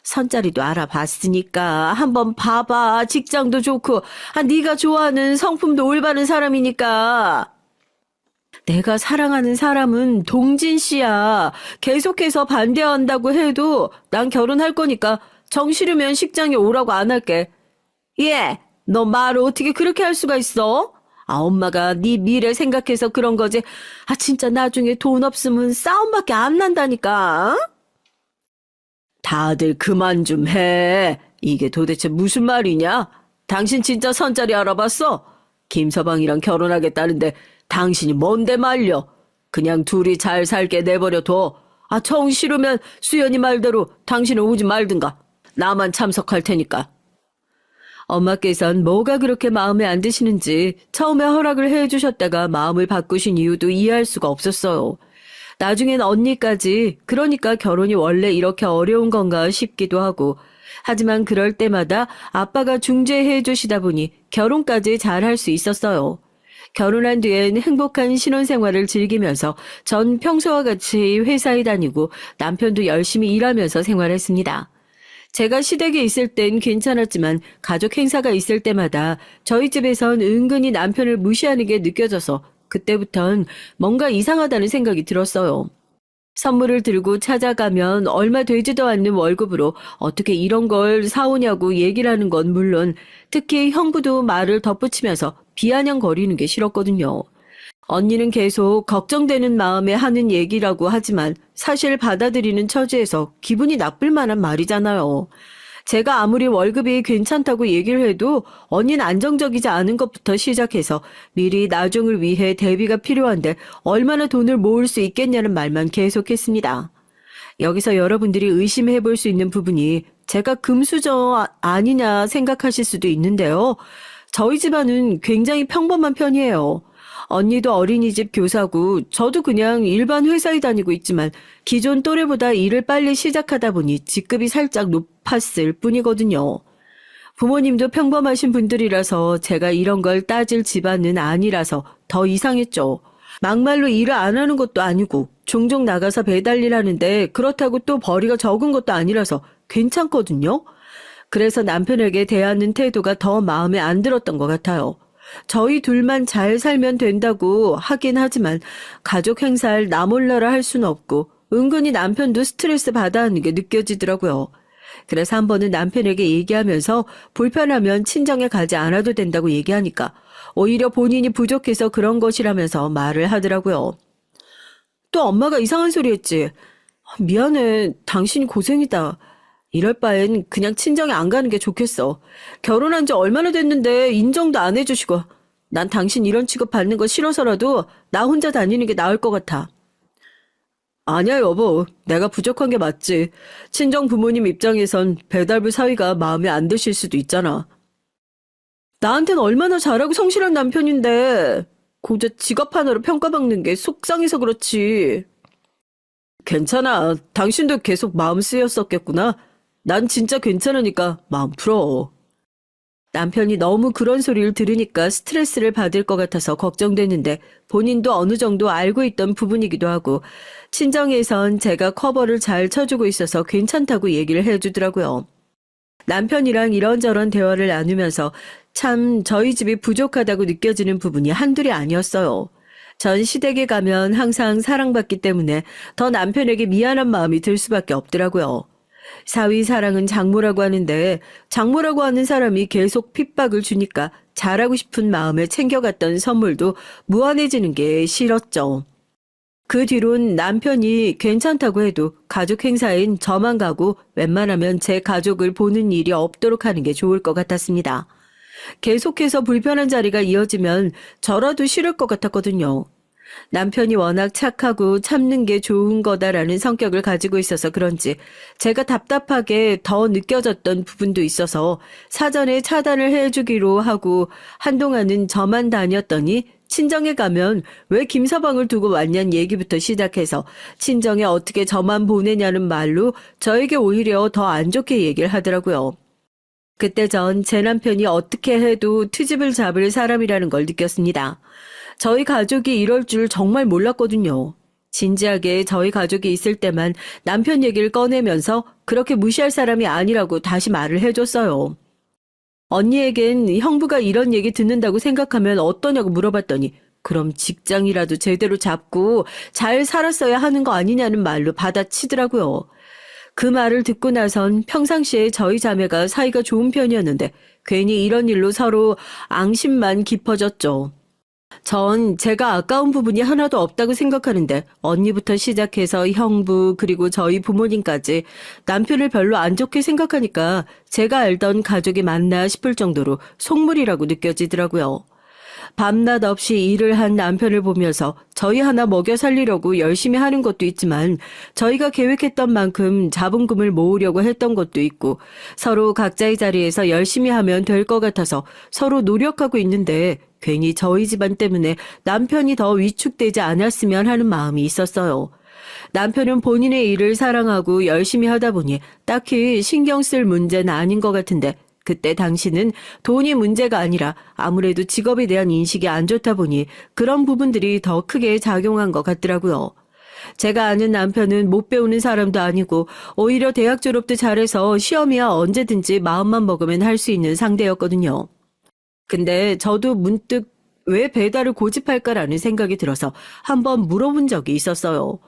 선자리도 알아봤으니까 한번 봐봐. 직장도 좋고 네가 좋아하는 성품도 올바른 사람이니까. 내가 사랑하는 사람은 동진 씨야. 계속해서 반대한다고 해도 난 결혼할 거니까 정 싫으면 식장에 오라고 안 할게. 예, 너 말을 어떻게 그렇게 할 수가 있어? 엄마가 네 미래 생각해서 그런 거지. 진짜 나중에 돈 없으면 싸움밖에 안 난다니까. 다들 그만 좀 해. 이게 도대체 무슨 말이냐? 당신 진짜 선자리 알아봤어? 김서방이랑 결혼하겠다는데 당신이 뭔데 말려. 그냥 둘이 잘 살게 내버려둬. 정 싫으면 수연이 말대로 당신은 오지 말든가. 나만 참석할 테니까. 엄마께선 뭐가 그렇게 마음에 안 드시는지 처음에 허락을 해주셨다가 마음을 바꾸신 이유도 이해할 수가 없었어요. 나중엔 언니까지, 그러니까 결혼이 원래 이렇게 어려운 건가 싶기도 하고, 하지만 그럴 때마다 아빠가 중재해 주시다 보니 결혼까지 잘 할 수 있었어요. 결혼한 뒤엔 행복한 신혼생활을 즐기면서 전 평소와 같이 회사에 다니고 남편도 열심히 일하면서 생활했습니다. 제가 시댁에 있을 땐 괜찮았지만 가족 행사가 있을 때마다 저희 집에선 은근히 남편을 무시하는 게 느껴져서 그때부턴 뭔가 이상하다는 생각이 들었어요. 선물을 들고 찾아가면 얼마 되지도 않는 월급으로 어떻게 이런 걸 사오냐고 얘기를 하는 건 물론 특히 형부도 말을 덧붙이면서 비아냥거리는 게 싫었거든요. 언니는 계속 걱정되는 마음에 하는 얘기라고 하지만 사실 받아들이는 처지에서 기분이 나쁠 만한 말이잖아요. 제가 아무리 월급이 괜찮다고 얘기를 해도 언니는 안정적이지 않은 것부터 시작해서 미리 나중을 위해 대비가 필요한데 얼마나 돈을 모을 수 있겠냐는 말만 계속했습니다. 여기서 여러분들이 의심해 볼 수 있는 부분이 제가 금수저 아니냐 생각하실 수도 있는데요. 저희 집안은 굉장히 평범한 편이에요. 언니도 어린이집 교사고 저도 그냥 일반 회사에 다니고 있지만 기존 또래보다 일을 빨리 시작하다 보니 직급이 살짝 높았을 뿐이거든요. 부모님도 평범하신 분들이라서 제가 이런 걸 따질 집안은 아니라서 더 이상했죠. 막말로 일을 안 하는 것도 아니고 종종 나가서 배달일 하는데 그렇다고 또 벌이가 적은 것도 아니라서 괜찮거든요. 그래서 남편에게 대하는 태도가 더 마음에 안 들었던 것 같아요. 저희 둘만 잘 살면 된다고 하긴 하지만 가족 행사를 나 몰라라 할 수는 없고 은근히 남편도 스트레스 받아 하는 게 느껴지더라고요. 그래서 한 번은 남편에게 얘기하면서 불편하면 친정에 가지 않아도 된다고 얘기하니까 오히려 본인이 부족해서 그런 것이라면서 말을 하더라고요. 또 엄마가 이상한 소리 했지. 미안해, 당신이 고생이다. 이럴 바엔 그냥 친정에 안 가는 게 좋겠어. 결혼한 지 얼마나 됐는데 인정도 안 해주시고 난 당신 이런 취급 받는 거 싫어서라도 나 혼자 다니는 게 나을 것 같아. 아니야 여보, 내가 부족한 게 맞지. 친정 부모님 입장에선 배달부 사위가 마음에 안 드실 수도 있잖아. 나한텐 얼마나 잘하고 성실한 남편인데 고작 직업 하나로 평가받는 게 속상해서 그렇지. 괜찮아. 당신도 계속 마음 쓰였었겠구나. 난 진짜 괜찮으니까 마음 풀어. 남편이 너무 그런 소리를 들으니까 스트레스를 받을 것 같아서 걱정됐는데 본인도 어느 정도 알고 있던 부분이기도 하고 친정에선 제가 커버를 잘 쳐주고 있어서 괜찮다고 얘기를 해주더라고요. 남편이랑 이런저런 대화를 나누면서 참 저희 집이 부족하다고 느껴지는 부분이 한둘이 아니었어요. 전 시댁에 가면 항상 사랑받기 때문에 더 남편에게 미안한 마음이 들 수밖에 없더라고요. 사위 사랑은 장모라고 하는데 장모라고 하는 사람이 계속 핍박을 주니까 잘하고 싶은 마음에 챙겨갔던 선물도 무한해지는 게 싫었죠. 그 뒤론 남편이 괜찮다고 해도 가족 행사인 저만 가고 웬만하면 제 가족을 보는 일이 없도록 하는 게 좋을 것 같았습니다. 계속해서 불편한 자리가 이어지면 저라도 싫을 것 같았거든요. 남편이 워낙 착하고 참는 게 좋은 거다라는 성격을 가지고 있어서 그런지 제가 답답하게 더 느껴졌던 부분도 있어서 사전에 차단을 해주기로 하고 한동안은 저만 다녔더니 친정에 가면 왜 김서방을 두고 왔냐는 얘기부터 시작해서 친정에 어떻게 저만 보내냐는 말로 저에게 오히려 더 안 좋게 얘기를 하더라고요. 그때 전 제 남편이 어떻게 해도 트집을 잡을 사람이라는 걸 느꼈습니다. 저희 가족이 이럴 줄 정말 몰랐거든요. 진지하게 저희 가족이 있을 때만 남편 얘기를 꺼내면서 그렇게 무시할 사람이 아니라고 다시 말을 해줬어요. 언니에겐 형부가 이런 얘기 듣는다고 생각하면 어떠냐고 물어봤더니 그럼 직장이라도 제대로 잡고 잘 살았어야 하는 거 아니냐는 말로 받아치더라고요. 그 말을 듣고 나선 평상시에 저희 자매가 사이가 좋은 편이었는데 괜히 이런 일로 서로 앙심만 깊어졌죠. 전 제가 아까운 부분이 하나도 없다고 생각하는데 언니부터 시작해서 형부 그리고 저희 부모님까지 남편을 별로 안 좋게 생각하니까 제가 알던 가족이 맞나 싶을 정도로 속물이라고 느껴지더라고요. 밤낮 없이 일을 한 남편을 보면서 저희 하나 먹여 살리려고 열심히 하는 것도 있지만 저희가 계획했던 만큼 자본금을 모으려고 했던 것도 있고 서로 각자의 자리에서 열심히 하면 될 것 같아서 서로 노력하고 있는데 괜히 저희 집안 때문에 남편이 더 위축되지 않았으면 하는 마음이 있었어요. 남편은 본인의 일을 사랑하고 열심히 하다 보니 딱히 신경 쓸 문제는 아닌 것 같은데 그때 당시는 돈이 문제가 아니라 아무래도 직업에 대한 인식이 안 좋다 보니 그런 부분들이 더 크게 작용한 것 같더라고요. 제가 아는 남편은 못 배우는 사람도 아니고 오히려 대학 졸업도 잘해서 시험이야 언제든지 마음만 먹으면 할 수 있는 상대였거든요. 근데 저도 문득 왜 배달을 고집할까라는 생각이 들어서 한번 물어본 적이 있었어요.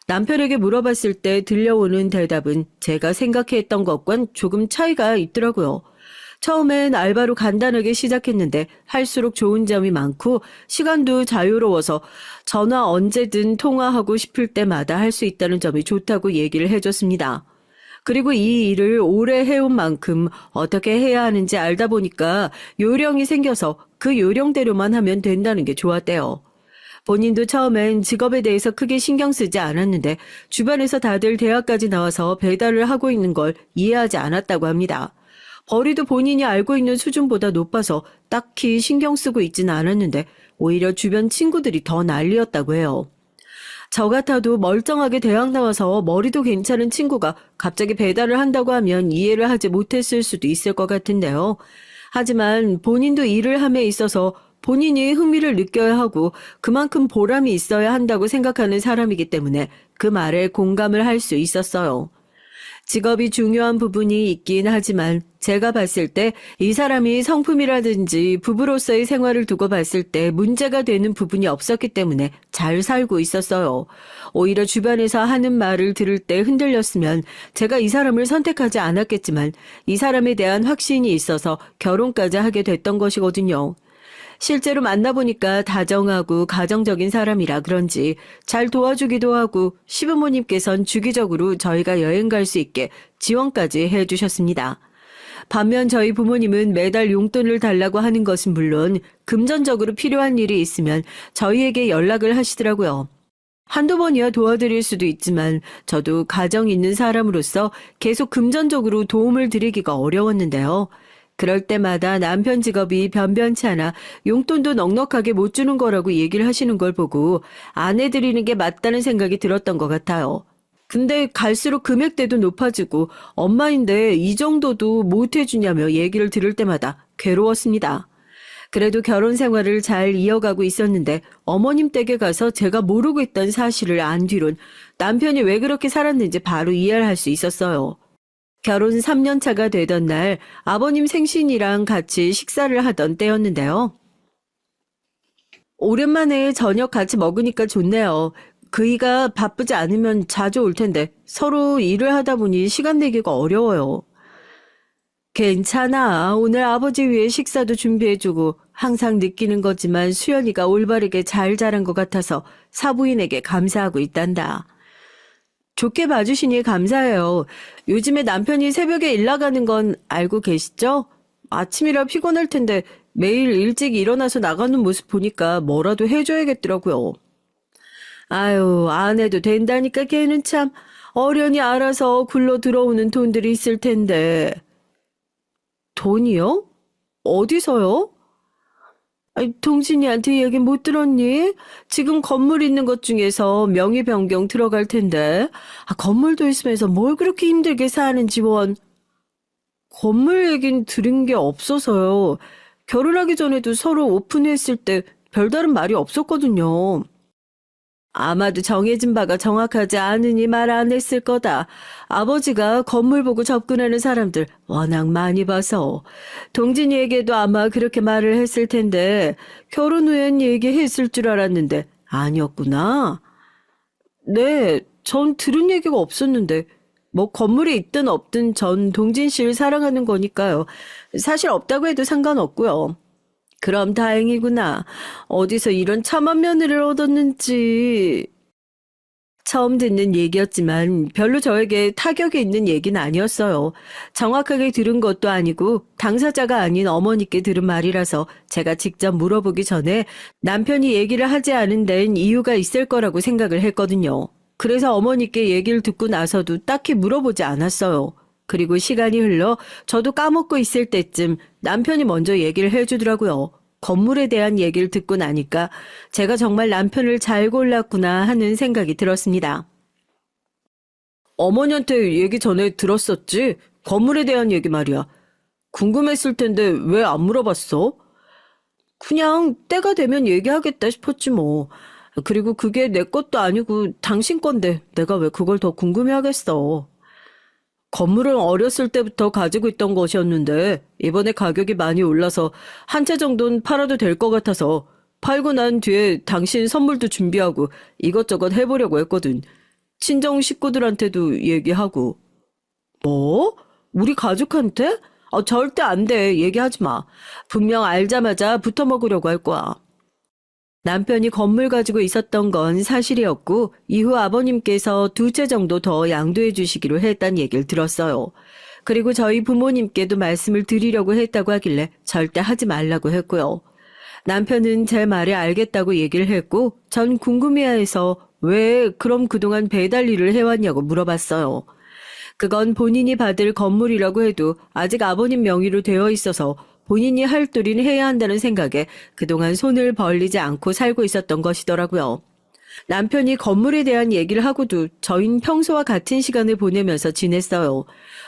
남편에게 물어봤을 때 들려오는 대답은 제가 생각했던 것과는 조금 차이가 있더라고요. 처음엔 알바로 간단하게 시작했는데 할수록 좋은 점이 많고 시간도 자유로워서 전화 언제든 통화하고 싶을 때마다 할 수 있다는 점이 좋다고 얘기를 해줬습니다. 그리고 이 일을 오래 해온 만큼 어떻게 해야 하는지 알다 보니까 요령이 생겨서 그 요령대로만 하면 된다는 게 좋았대요. 본인도 처음엔 직업에 대해서 크게 신경 쓰지 않았는데 주변에서 다들 대학까지 나와서 배달을 하고 있는 걸 이해하지 않았다고 합니다. 벌이도 본인이 알고 있는 수준보다 높아서 딱히 신경 쓰고 있지는 않았는데 오히려 주변 친구들이 더 난리였다고 해요. 저 같아도 멀쩡하게 대학 나와서 머리도 괜찮은 친구가 갑자기 배달을 한다고 하면 이해를 하지 못했을 수도 있을 것 같은데요. 하지만 본인도 일을 함에 있어서 본인이 흥미를 느껴야 하고 그만큼 보람이 있어야 한다고 생각하는 사람이기 때문에 그 말에 공감을 할 수 있었어요. 직업이 중요한 부분이 있긴 하지만 제가 봤을 때 이 사람이 성품이라든지 부부로서의 생활을 두고 봤을 때 문제가 되는 부분이 없었기 때문에 잘 살고 있었어요. 오히려 주변에서 하는 말을 들을 때 흔들렸으면 제가 이 사람을 선택하지 않았겠지만 이 사람에 대한 확신이 있어서 결혼까지 하게 됐던 것이거든요. 실제로 만나보니까 다정하고 가정적인 사람이라 그런지 잘 도와주기도 하고 시부모님께선 주기적으로 저희가 여행 갈 수 있게 지원까지 해주셨습니다. 반면 저희 부모님은 매달 용돈을 달라고 하는 것은 물론 금전적으로 필요한 일이 있으면 저희에게 연락을 하시더라고요. 한두 번이야 도와드릴 수도 있지만 저도 가정 있는 사람으로서 계속 금전적으로 도움을 드리기가 어려웠는데요. 그럴 때마다 남편 직업이 변변치 않아 용돈도 넉넉하게 못 주는 거라고 얘기를 하시는 걸 보고 안 해드리는 게 맞다는 생각이 들었던 것 같아요. 근데 갈수록 금액대도 높아지고 엄마인데 이 정도도 못 해주냐며 얘기를 들을 때마다 괴로웠습니다. 그래도 결혼 생활을 잘 이어가고 있었는데 어머님 댁에 가서 제가 모르고 있던 사실을 안 뒤론 남편이 왜 그렇게 살았는지 바로 이해를 할 수 있었어요. 결혼 3년 차가 되던 날 아버님 생신이랑 같이 식사를 하던 때였는데요. 오랜만에 저녁 같이 먹으니까 좋네요. 그이가 바쁘지 않으면 자주 올 텐데 서로 일을 하다 보니 시간 내기가 어려워요. 괜찮아. 오늘 아버지 위해 식사도 준비해주고 항상 느끼는 거지만 수연이가 올바르게 잘 자란 것 같아서 사부인에게 감사하고 있단다. 좋게 봐주시니 감사해요. 요즘에 남편이 새벽에 일 나가는 건 알고 계시죠? 아침이라 피곤할 텐데 매일 일찍 일어나서 나가는 모습 보니까 뭐라도 해줘야겠더라고요. 아유, 안 해도 된다니까 걔는 참 어련히 알아서 굴러 들어오는 돈들이 있을 텐데. 돈이요? 어디서요? 아니, 동진이한테 얘기 못 들었니? 지금 건물 있는 것 중에서 명의 변경 들어갈 텐데. 건물도 있으면서 뭘 그렇게 힘들게 사는지 원. 건물 얘긴 들은 게 없어서요. 결혼하기 전에도 서로 오픈했을 때 별다른 말이 없었거든요. 아마도 정해진 바가 정확하지 않으니 말 안 했을 거다. 아버지가 건물 보고 접근하는 사람들 워낙 많이 봐서. 동진이에게도 아마 그렇게 말을 했을 텐데 결혼 후엔 얘기했을 줄 알았는데 아니었구나. 네, 전 들은 얘기가 없었는데 뭐 건물이 있든 없든 전 동진 씨를 사랑하는 거니까요. 사실 없다고 해도 상관없고요. 그럼 다행이구나. 어디서 이런 참한 며느리를 얻었는지. 처음 듣는 얘기였지만 별로 저에게 타격이 있는 얘기는 아니었어요. 정확하게 들은 것도 아니고 당사자가 아닌 어머니께 들은 말이라서 제가 직접 물어보기 전에 남편이 얘기를 하지 않은 데는 이유가 있을 거라고 생각을 했거든요. 그래서 어머니께 얘기를 듣고 나서도 딱히 물어보지 않았어요. 그리고 시간이 흘러 저도 까먹고 있을 때쯤 남편이 먼저 얘기를 해주더라고요. 건물에 대한 얘기를 듣고 나니까 제가 정말 남편을 잘 골랐구나 하는 생각이 들었습니다. 어머니한테 얘기 전에 들었었지? 건물에 대한 얘기 말이야. 궁금했을 텐데 왜 안 물어봤어? 그냥 때가 되면 얘기하겠다 싶었지 뭐. 그리고 그게 내 것도 아니고 당신 건데 내가 왜 그걸 더 궁금해하겠어. 건물은 어렸을 때부터 가지고 있던 것이었는데 이번에 가격이 많이 올라서 한 채 정도는 팔아도 될 것 같아서 팔고 난 뒤에 당신 선물도 준비하고 이것저것 해보려고 했거든. 친정 식구들한테도 얘기하고. 뭐? 우리 가족한테? 절대 안 돼. 얘기하지 마. 분명 알자마자 붙어 먹으려고 할 거야. 남편이 건물 가지고 있었던 건 사실이었고 이후 아버님께서 2채 정도 더 양도해 주시기로 했다는 얘기를 들었어요. 그리고 저희 부모님께도 말씀을 드리려고 했다고 하길래 절대 하지 말라고 했고요. 남편은 제 말에 알겠다고 얘기를 했고 전 궁금해해서 왜 그럼 그동안 배달 일을 해왔냐고 물어봤어요. 그건 본인이 받을 건물이라고 해도 아직 아버님 명의로 되어 있어서 본인이 할 도리는 해야 한다는 생각에 그동안 손을 벌리지 않고 살고 있었던 것이더라고요. 남편이 건물에 대한 얘기를 하고도 저희는 평소와 같은 시간을 보내면서 지냈어요.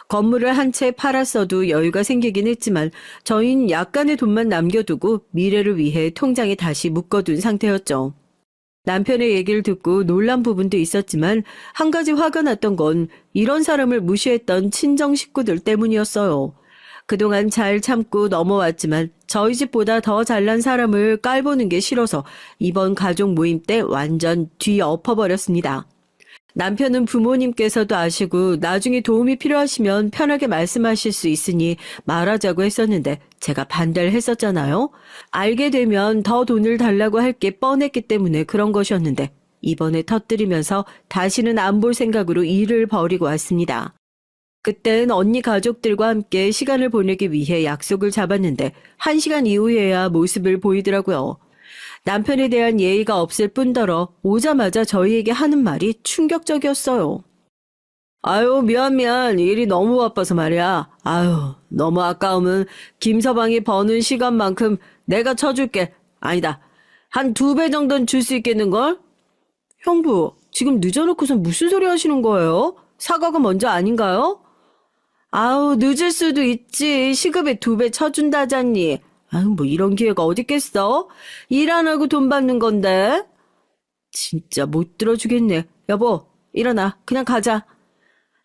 건물을 한 채 팔았어도 여유가 생기긴 했지만 저희는 약간의 돈만 남겨두고 미래를 위해 통장에 다시 묶어둔 상태였죠. 남편의 얘기를 듣고 놀란 부분도 있었지만 한 가지 화가 났던 건 이런 사람을 무시했던 친정 식구들 때문이었어요. 그동안 잘 참고 넘어왔지만 저희 집보다 더 잘난 사람을 깔보는 게 싫어서 이번 가족 모임 때 완전 뒤엎어버렸습니다. 남편은 부모님께서도 아시고 나중에 도움이 필요하시면 편하게 말씀하실 수 있으니 말하자고 했었는데 제가 반대를 했었잖아요. 알게 되면 더 돈을 달라고 할 게 뻔했기 때문에 그런 것이었는데 이번에 터뜨리면서 다시는 안 볼 생각으로 일을 벌이고 왔습니다. 그땐 언니 가족들과 함께 시간을 보내기 위해 약속을 잡았는데 1시간 이후에야 모습을 보이더라고요. 남편에 대한 예의가 없을 뿐더러 오자마자 저희에게 하는 말이 충격적이었어요. 아유, 미안. 일이 너무 바빠서 말이야. 아유, 너무 아까우면 김서방이 버는 시간만큼 내가 쳐줄게. 아니다. 한 2배 정도는 줄 수 있겠는걸? 형부, 지금 늦어놓고선 무슨 소리 하시는 거예요? 사과가 먼저 아닌가요? 아우, 늦을 수도 있지. 시급에 2배 쳐준다잖니. 아유, 뭐 이런 기회가 어딨겠어? 일 안 하고 돈 받는 건데. 진짜 못 들어주겠네. 여보, 일어나. 그냥 가자.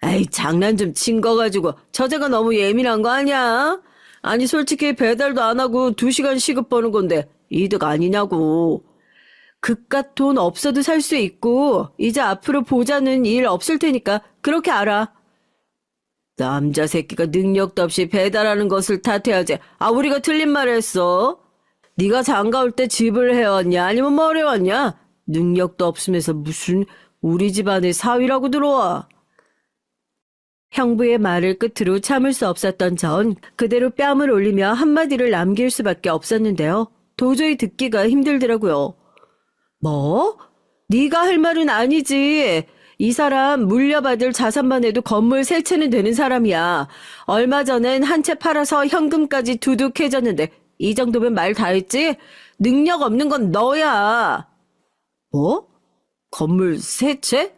에이, 장난 좀 친 거 가지고 처제가 너무 예민한 거 아니야? 아니, 솔직히 배달도 안 하고 2시간 시급 버는 건데 이득 아니냐고. 그깟 돈 없어도 살 수 있고 이제 앞으로 보자는 일 없을 테니까 그렇게 알아. 남자 새끼가 능력도 없이 배달하는 것을 탓해야지. 우리가 틀린 말을 했어. 네가 장가 올 때 집을 해왔냐 아니면 뭘 해왔냐? 능력도 없으면서 무슨 우리 집안의 사위라고 들어와. 형부의 말을 끝으로 참을 수 없었던 전 그대로 뺨을 올리며 한마디를 남길 수밖에 없었는데요. 도저히 듣기가 힘들더라고요. 뭐? 네가 할 말은 아니지. 이 사람 물려받을 자산만 해도 건물 3채는 되는 사람이야. 얼마 전엔 한 채 팔아서 현금까지 두둑해졌는데 이 정도면 말 다 했지? 능력 없는 건 너야. 뭐? 건물 3채?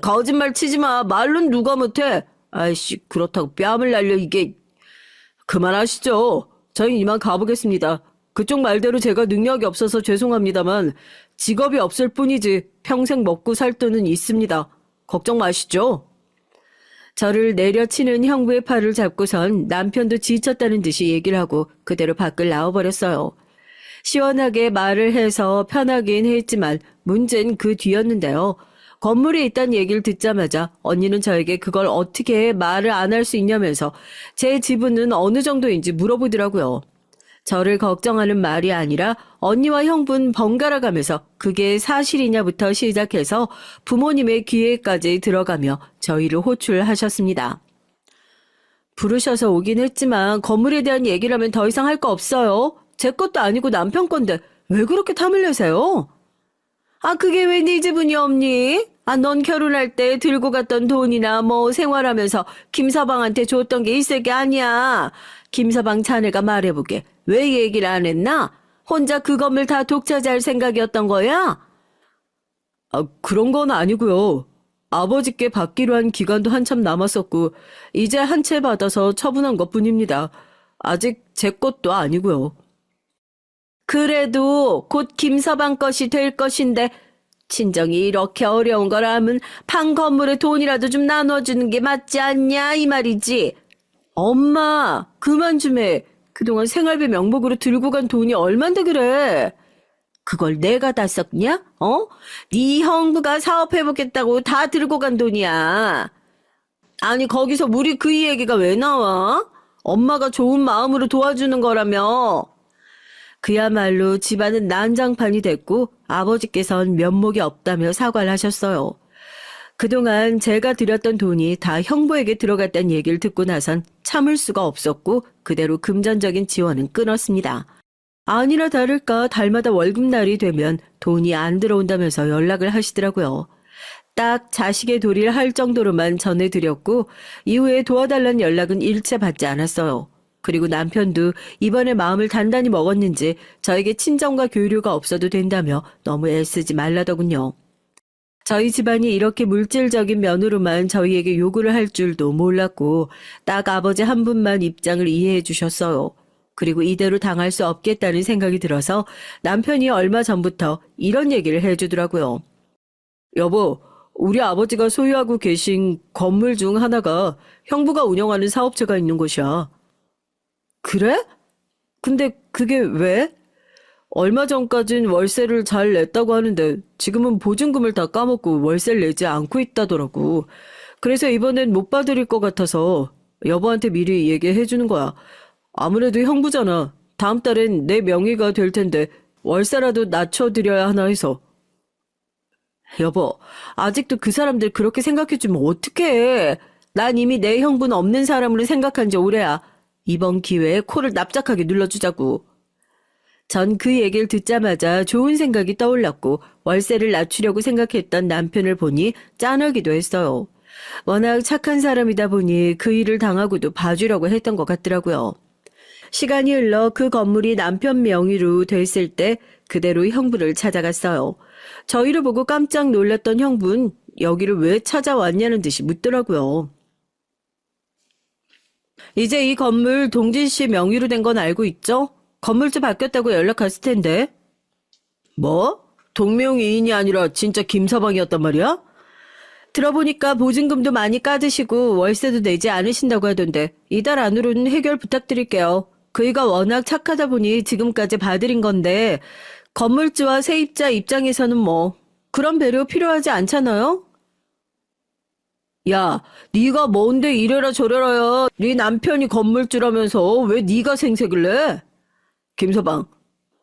거짓말 치지 마. 말론 누가 못해. 아이씨, 그렇다고 뺨을 날려 이게. 그만하시죠. 저희 이만 가보겠습니다. 그쪽 말대로 제가 능력이 없어서 죄송합니다만 직업이 없을 뿐이지 평생 먹고 살 돈은 있습니다. 걱정 마시죠. 저를 내려치는 형부의 팔을 잡고선 남편도 지쳤다는 듯이 얘기를 하고 그대로 밖을 나와버렸어요. 시원하게 말을 해서 편하긴 했지만 문제는 그 뒤였는데요. 건물에 있다는 얘기를 듣자마자 언니는 저에게 그걸 어떻게 말을 안 할 수 있냐면서 제 지분은 어느 정도인지 물어보더라고요. 저를 걱정하는 말이 아니라 언니와 형부는 번갈아 가면서 그게 사실이냐부터 시작해서 부모님의 귀에까지 들어가며 저희를 호출하셨습니다. 부르셔서 오긴 했지만 건물에 대한 얘기를 하면 더 이상 할 거 없어요. 제 것도 아니고 남편 건데 왜 그렇게 탐을 내세요? 아, 그게 왜 네 지분이 없니? 아, 넌 결혼할 때 들고 갔던 돈이나 뭐 생활하면서 김서방한테 줬던 게 있을 게 아니야. 김서방 자네가 말해보게. 왜 얘기를 안 했나? 혼자 그 건물 다 독차지할 생각이었던 거야? 아, 그런 건 아니고요. 아버지께 받기로 한 기간도 한참 남았었고 이제 한 채 받아서 처분한 것뿐입니다. 아직 제 것도 아니고요. 그래도 곧 김서방 것이 될 것인데 친정이 이렇게 어려운 거라면 판 건물에 돈이라도 좀 나눠주는 게 맞지 않냐 이 말이지. 엄마 그만 좀 해. 그동안 생활비 명목으로 들고 간 돈이 얼만데 그래. 그걸 내가 다 썼냐? 어? 네 형부가 사업해보겠다고 다 들고 간 돈이야. 아니 거기서 우리 그 얘기가 왜 나와? 엄마가 좋은 마음으로 도와주는 거라며. 그야말로 집안은 난장판이 됐고 아버지께선 면목이 없다며 사과를 하셨어요. 그동안 제가 드렸던 돈이 다 형부에게 들어갔다는 얘기를 듣고 나선 참을 수가 없었고 그대로 금전적인 지원은 끊었습니다. 아니나 다를까 달마다 월급날이 되면 돈이 안 들어온다면서 연락을 하시더라고요. 딱 자식의 도리를 할 정도로만 전해드렸고 이후에 도와달라는 연락은 일체 받지 않았어요. 그리고 남편도 이번에 마음을 단단히 먹었는지 저에게 친정과 교류가 없어도 된다며 너무 애쓰지 말라더군요. 저희 집안이 이렇게 물질적인 면으로만 저희에게 요구를 할 줄도 몰랐고 딱 아버지 한 분만 입장을 이해해 주셨어요. 그리고 이대로 당할 수 없겠다는 생각이 들어서 남편이 얼마 전부터 이런 얘기를 해주더라고요. 여보, 우리 아버지가 소유하고 계신 건물 중 하나가 형부가 운영하는 사업체가 있는 곳이야. 그래? 근데 그게 왜? 얼마 전까진 월세를 잘 냈다고 하는데 지금은 보증금을 다 까먹고 월세를 내지 않고 있다더라고. 그래서 이번엔 못 봐드릴 것 같아서 여보한테 미리 얘기해 주는 거야. 아무래도 형부잖아. 다음 달엔 내 명의가 될 텐데 월세라도 낮춰드려야 하나 해서. 여보, 아직도 그 사람들 그렇게 생각해주면 어떡해. 난 이미 내 형부는 없는 사람으로 생각한 지 오래야. 이번 기회에 코를 납작하게 눌러주자고. 전 그 얘기를 듣자마자 좋은 생각이 떠올랐고 월세를 낮추려고 생각했던 남편을 보니 짠하기도 했어요. 워낙 착한 사람이다 보니 그 일을 당하고도 봐주려고 했던 것 같더라고요. 시간이 흘러 그 건물이 남편 명의로 됐을 때 그대로 형부를 찾아갔어요. 저희를 보고 깜짝 놀랐던 형부는 여기를 왜 찾아왔냐는 듯이 묻더라고요. 이제 이 건물 동진 씨 명의로 된 건 알고 있죠? 건물주 바뀌었다고 연락 왔을 텐데. 뭐? 동명이인이 아니라 진짜 김서방이었단 말이야? 들어보니까 보증금도 많이 까드시고 월세도 내지 않으신다고 하던데 이달 안으로는 해결 부탁드릴게요. 그이가 워낙 착하다 보니 지금까지 봐드린 건데 건물주와 세입자 입장에서는 뭐 그런 배려 필요하지 않잖아요? 야, 네가 뭔데 이래라 저래라야. 네 남편이 건물주라면서 왜 네가 생색을 내? 김서방,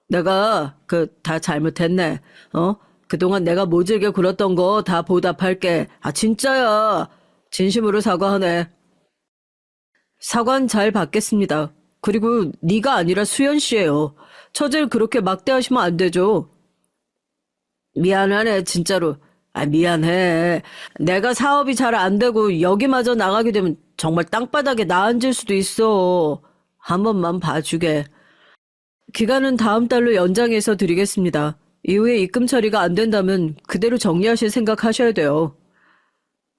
내가 다 잘못했네. 그동안 내가 모질게 굴었던 거 다 보답할게. 아 진짜야. 진심으로 사과하네. 사과는 잘 받겠습니다. 그리고 네가 아니라 수연 씨예요. 처제를 그렇게 막대하시면 안 되죠. 미안하네 진짜로. 아 미안해. 내가 사업이 잘 안 되고 여기마저 나가게 되면 정말 땅바닥에 나앉을 수도 있어. 한 번만 봐주게. 기간은 다음 달로 연장해서 드리겠습니다. 이후에 입금 처리가 안 된다면 그대로 정리하실 생각하셔야 돼요.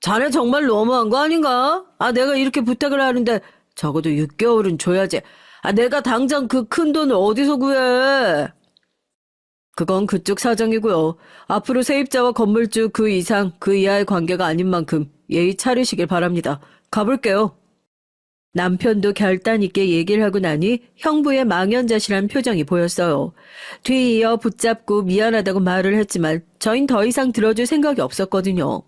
자네 정말 너무한 거 아닌가? 아 내가 이렇게 부탁을 하는데 적어도 6개월은 줘야지. 아 내가 당장 그 큰 돈을 어디서 구해? 그건 그쪽 사정이고요. 앞으로 세입자와 건물주 그 이상 그 이하의 관계가 아닌 만큼 예의 차리시길 바랍니다. 가볼게요. 남편도 결단 있게 얘기를 하고 나니 형부의 망연자실한 표정이 보였어요. 뒤이어 붙잡고 미안하다고 말을 했지만 저흰 더 이상 들어줄 생각이 없었거든요.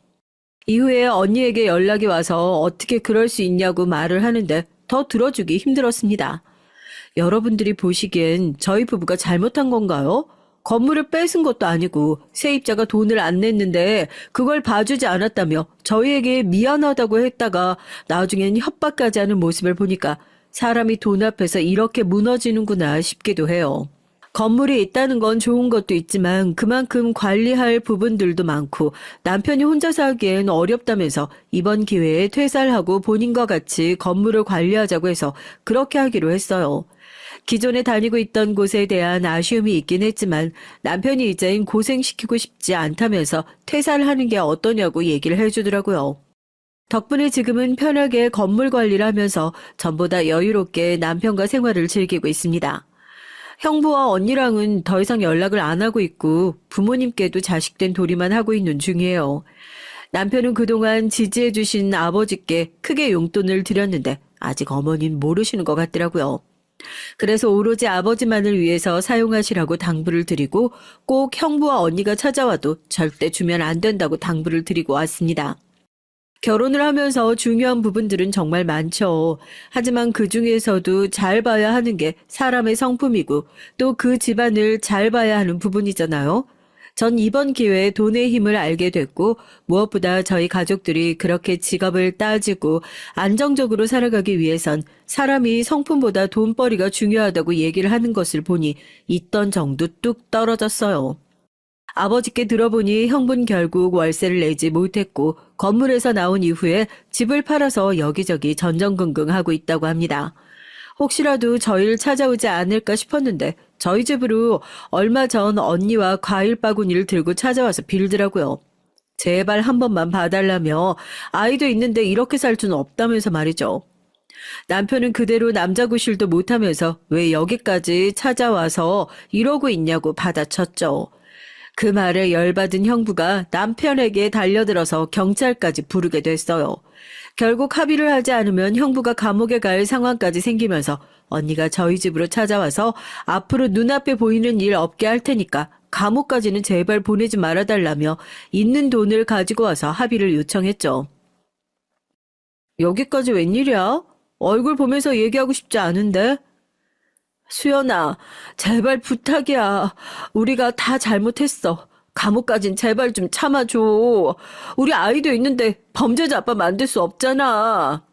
이후에 언니에게 연락이 와서 어떻게 그럴 수 있냐고 말을 하는데 더 들어주기 힘들었습니다. 여러분들이 보시기엔 저희 부부가 잘못한 건가요? 건물을 뺏은 것도 아니고 세입자가 돈을 안 냈는데 그걸 봐주지 않았다며 저희에게 미안하다고 했다가 나중엔 협박까지 하는 모습을 보니까 사람이 돈 앞에서 이렇게 무너지는구나 싶기도 해요. 건물이 있다는 건 좋은 것도 있지만 그만큼 관리할 부분들도 많고 남편이 혼자서 하기엔 어렵다면서 이번 기회에 퇴사를 하고 본인과 같이 건물을 관리하자고 해서 그렇게 하기로 했어요. 기존에 다니고 있던 곳에 대한 아쉬움이 있긴 했지만 남편이 이젠 고생시키고 싶지 않다면서 퇴사를 하는 게 어떠냐고 얘기를 해주더라고요. 덕분에 지금은 편하게 건물 관리를 하면서 전보다 여유롭게 남편과 생활을 즐기고 있습니다. 형부와 언니랑은 더 이상 연락을 안 하고 있고 부모님께도 자식된 도리만 하고 있는 중이에요. 남편은 그동안 지지해주신 아버지께 크게 용돈을 드렸는데 아직 어머니는 모르시는 것 같더라고요. 그래서 오로지 아버지만을 위해서 사용하시라고 당부를 드리고 꼭 형부와 언니가 찾아와도 절대 주면 안 된다고 당부를 드리고 왔습니다. 결혼을 하면서 중요한 부분들은 정말 많죠. 하지만 그 중에서도 잘 봐야 하는 게 사람의 성품이고 또 그 집안을 잘 봐야 하는 부분이잖아요. 전 이번 기회에 돈의 힘을 알게 됐고 무엇보다 저희 가족들이 그렇게 직업을 따지고 안정적으로 살아가기 위해선 사람이 성품보다 돈벌이가 중요하다고 얘기를 하는 것을 보니 있던 정도 뚝 떨어졌어요. 아버지께 들어보니 형부는 결국 월세를 내지 못했고 건물에서 나온 이후에 집을 팔아서 여기저기 전전긍긍하고 있다고 합니다. 혹시라도 저희를 찾아오지 않을까 싶었는데 저희 집으로 얼마 전 언니와 과일 바구니를 들고 찾아와서 빌더라고요. 제발 한 번만 봐달라며 아이도 있는데 이렇게 살 수는 없다면서 말이죠. 남편은 그대로 남자 구실도 못하면서 왜 여기까지 찾아와서 이러고 있냐고 받아쳤죠. 그 말에 열받은 형부가 남편에게 달려들어서 경찰까지 부르게 됐어요. 결국 합의를 하지 않으면 형부가 감옥에 갈 상황까지 생기면서 언니가 저희 집으로 찾아와서 앞으로 눈앞에 보이는 일 없게 할 테니까 감옥까지는 제발 보내지 말아달라며 있는 돈을 가지고 와서 합의를 요청했죠. 여기까지 웬일이야? 얼굴 보면서 얘기하고 싶지 않은데? 수연아, 제발 부탁이야. 우리가 다 잘못했어. 감옥까진 제발 좀 참아줘. 우리 아이도 있는데 범죄자 아빠 만들 수 없잖아.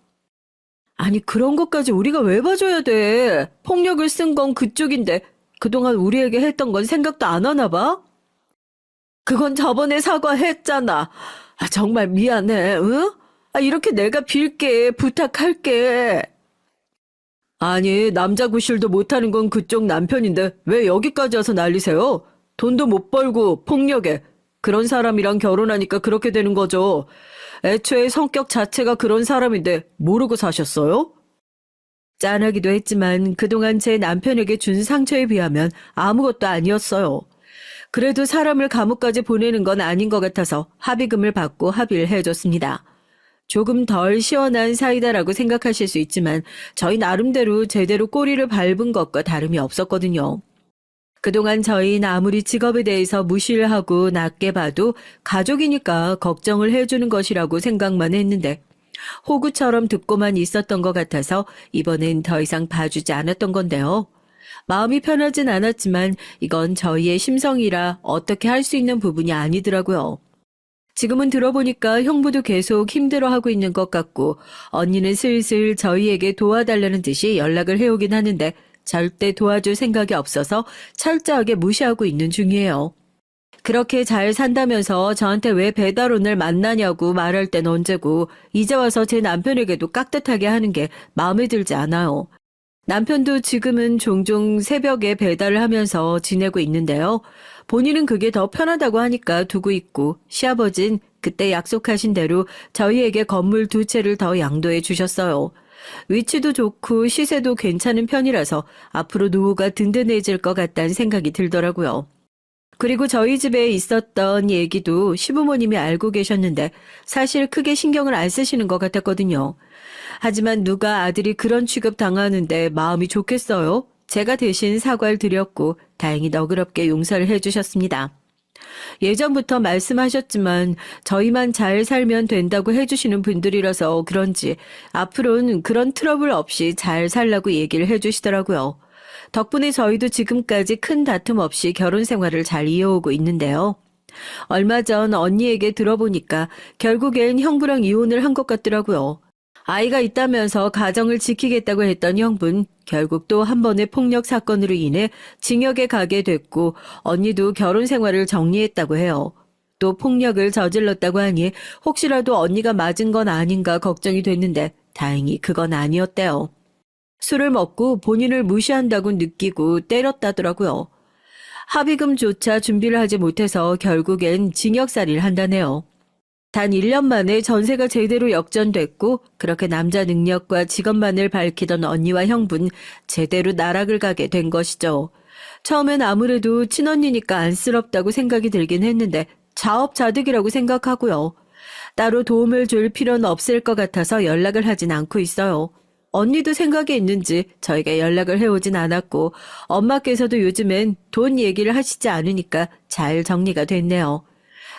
아니, 그런 것까지 우리가 왜 봐줘야 돼? 폭력을 쓴 건 그쪽인데 그동안 우리에게 했던 건 생각도 안 하나 봐? 그건 저번에 사과했잖아. 정말 미안해, 응? 이렇게 내가 빌게, 부탁할게. 아니, 남자 구실도 못하는 건 그쪽 남편인데 왜 여기까지 와서 난리세요? 돈도 못 벌고 폭력에. 그런 사람이랑 결혼하니까 그렇게 되는 거죠. 애초에 성격 자체가 그런 사람인데 모르고 사셨어요? 짠하기도 했지만 그동안 제 남편에게 준 상처에 비하면 아무것도 아니었어요. 그래도 사람을 감옥까지 보내는 건 아닌 것 같아서 합의금을 받고 합의를 해줬습니다. 조금 덜 시원한 사이다라고 생각하실 수 있지만 저희 나름대로 제대로 꼬리를 밟은 것과 다름이 없었거든요. 그동안 저희는 아무리 직업에 대해서 무시를 하고 낮게 봐도 가족이니까 걱정을 해주는 것이라고 생각만 했는데 호구처럼 듣고만 있었던 것 같아서 이번엔 더 이상 봐주지 않았던 건데요. 마음이 편하진 않았지만 이건 저희의 심성이라 어떻게 할 수 있는 부분이 아니더라고요. 지금은 들어보니까 형부도 계속 힘들어하고 있는 것 같고 언니는 슬슬 저희에게 도와달라는 듯이 연락을 해오긴 하는데 절대 도와줄 생각이 없어서 철저하게 무시하고 있는 중이에요. 그렇게 잘 산다면서 저한테 왜 배달원을 만나냐고 말할 땐 언제고 이제 와서 제 남편에게도 깍듯하게 하는 게 마음에 들지 않아요. 남편도 지금은 종종 새벽에 배달을 하면서 지내고 있는데요. 본인은 그게 더 편하다고 하니까 두고 있고 시아버진 그때 약속하신 대로 저희에게 건물 2채를 더 양도해 주셨어요. 위치도 좋고 시세도 괜찮은 편이라서 앞으로 노후가 든든해질 것 같다는 생각이 들더라고요. 그리고 저희 집에 있었던 얘기도 시부모님이 알고 계셨는데 사실 크게 신경을 안 쓰시는 것 같았거든요. 하지만 누가 아들이 그런 취급 당하는데 마음이 좋겠어요? 제가 대신 사과를 드렸고 다행히 너그럽게 용서를 해주셨습니다. 예전부터 말씀하셨지만 저희만 잘 살면 된다고 해주시는 분들이라서 그런지 앞으로는 그런 트러블 없이 잘 살라고 얘기를 해주시더라고요. 덕분에 저희도 지금까지 큰 다툼 없이 결혼 생활을 잘 이어오고 있는데요. 얼마 전 언니에게 들어보니까 결국엔 형부랑 이혼을 한 것 같더라고요. 아이가 있다면서 가정을 지키겠다고 했던 형부는 결국 또 한 번의 폭력 사건으로 인해 징역에 가게 됐고 언니도 결혼 생활을 정리했다고 해요. 또 폭력을 저질렀다고 하니 혹시라도 언니가 맞은 건 아닌가 걱정이 됐는데 다행히 그건 아니었대요. 술을 먹고 본인을 무시한다고 느끼고 때렸다더라고요. 합의금조차 준비를 하지 못해서 결국엔 징역살이를 한다네요. 단 1년 만에 전세가 제대로 역전됐고 그렇게 남자 능력과 직업만을 밝히던 언니와 형부는 제대로 나락을 가게 된 것이죠. 처음엔 아무래도 친언니니까 안쓰럽다고 생각이 들긴 했는데 자업자득이라고 생각하고요. 따로 도움을 줄 필요는 없을 것 같아서 연락을 하진 않고 있어요. 언니도 생각이 있는지 저희가 연락을 해오진 않았고 엄마께서도 요즘엔 돈 얘기를 하시지 않으니까 잘 정리가 됐네요.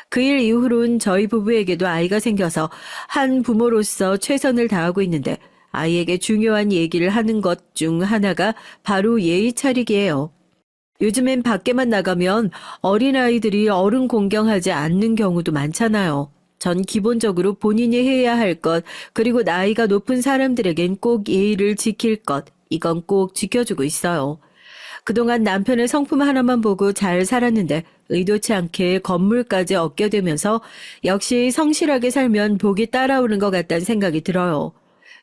그 일 이후로는 저희 부부에게도 아이가 생겨서 한 부모로서 최선을 다하고 있는데 아이에게 중요한 얘기를 하는 것 중 하나가 바로 예의 차리기예요. 요즘엔 밖에만 나가면 어린아이들이 어른 공경하지 않는 경우도 많잖아요. 전 기본적으로 본인이 해야 할 것, 그리고 나이가 높은 사람들에겐 꼭 예의를 지킬 것, 이건 꼭 지켜주고 있어요. 그동안 남편의 성품 하나만 보고 잘 살았는데 의도치 않게 건물까지 얻게 되면서 역시 성실하게 살면 복이 따라오는 것 같다는 생각이 들어요.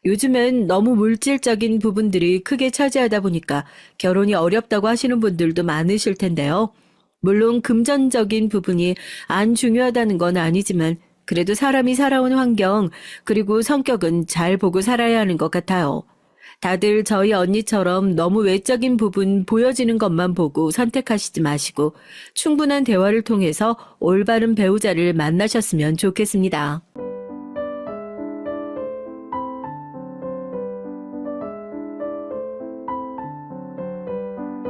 요즘엔 너무 물질적인 부분들이 크게 차지하다 보니까 결혼이 어렵다고 하시는 분들도 많으실 텐데요. 물론 금전적인 부분이 안 중요하다는 건 아니지만 그래도 사람이 살아온 환경 그리고 성격은 잘 보고 살아야 하는 것 같아요. 다들 저희 언니처럼 너무 외적인 부분 보여지는 것만 보고 선택하시지 마시고 충분한 대화를 통해서 올바른 배우자를 만나셨으면 좋겠습니다.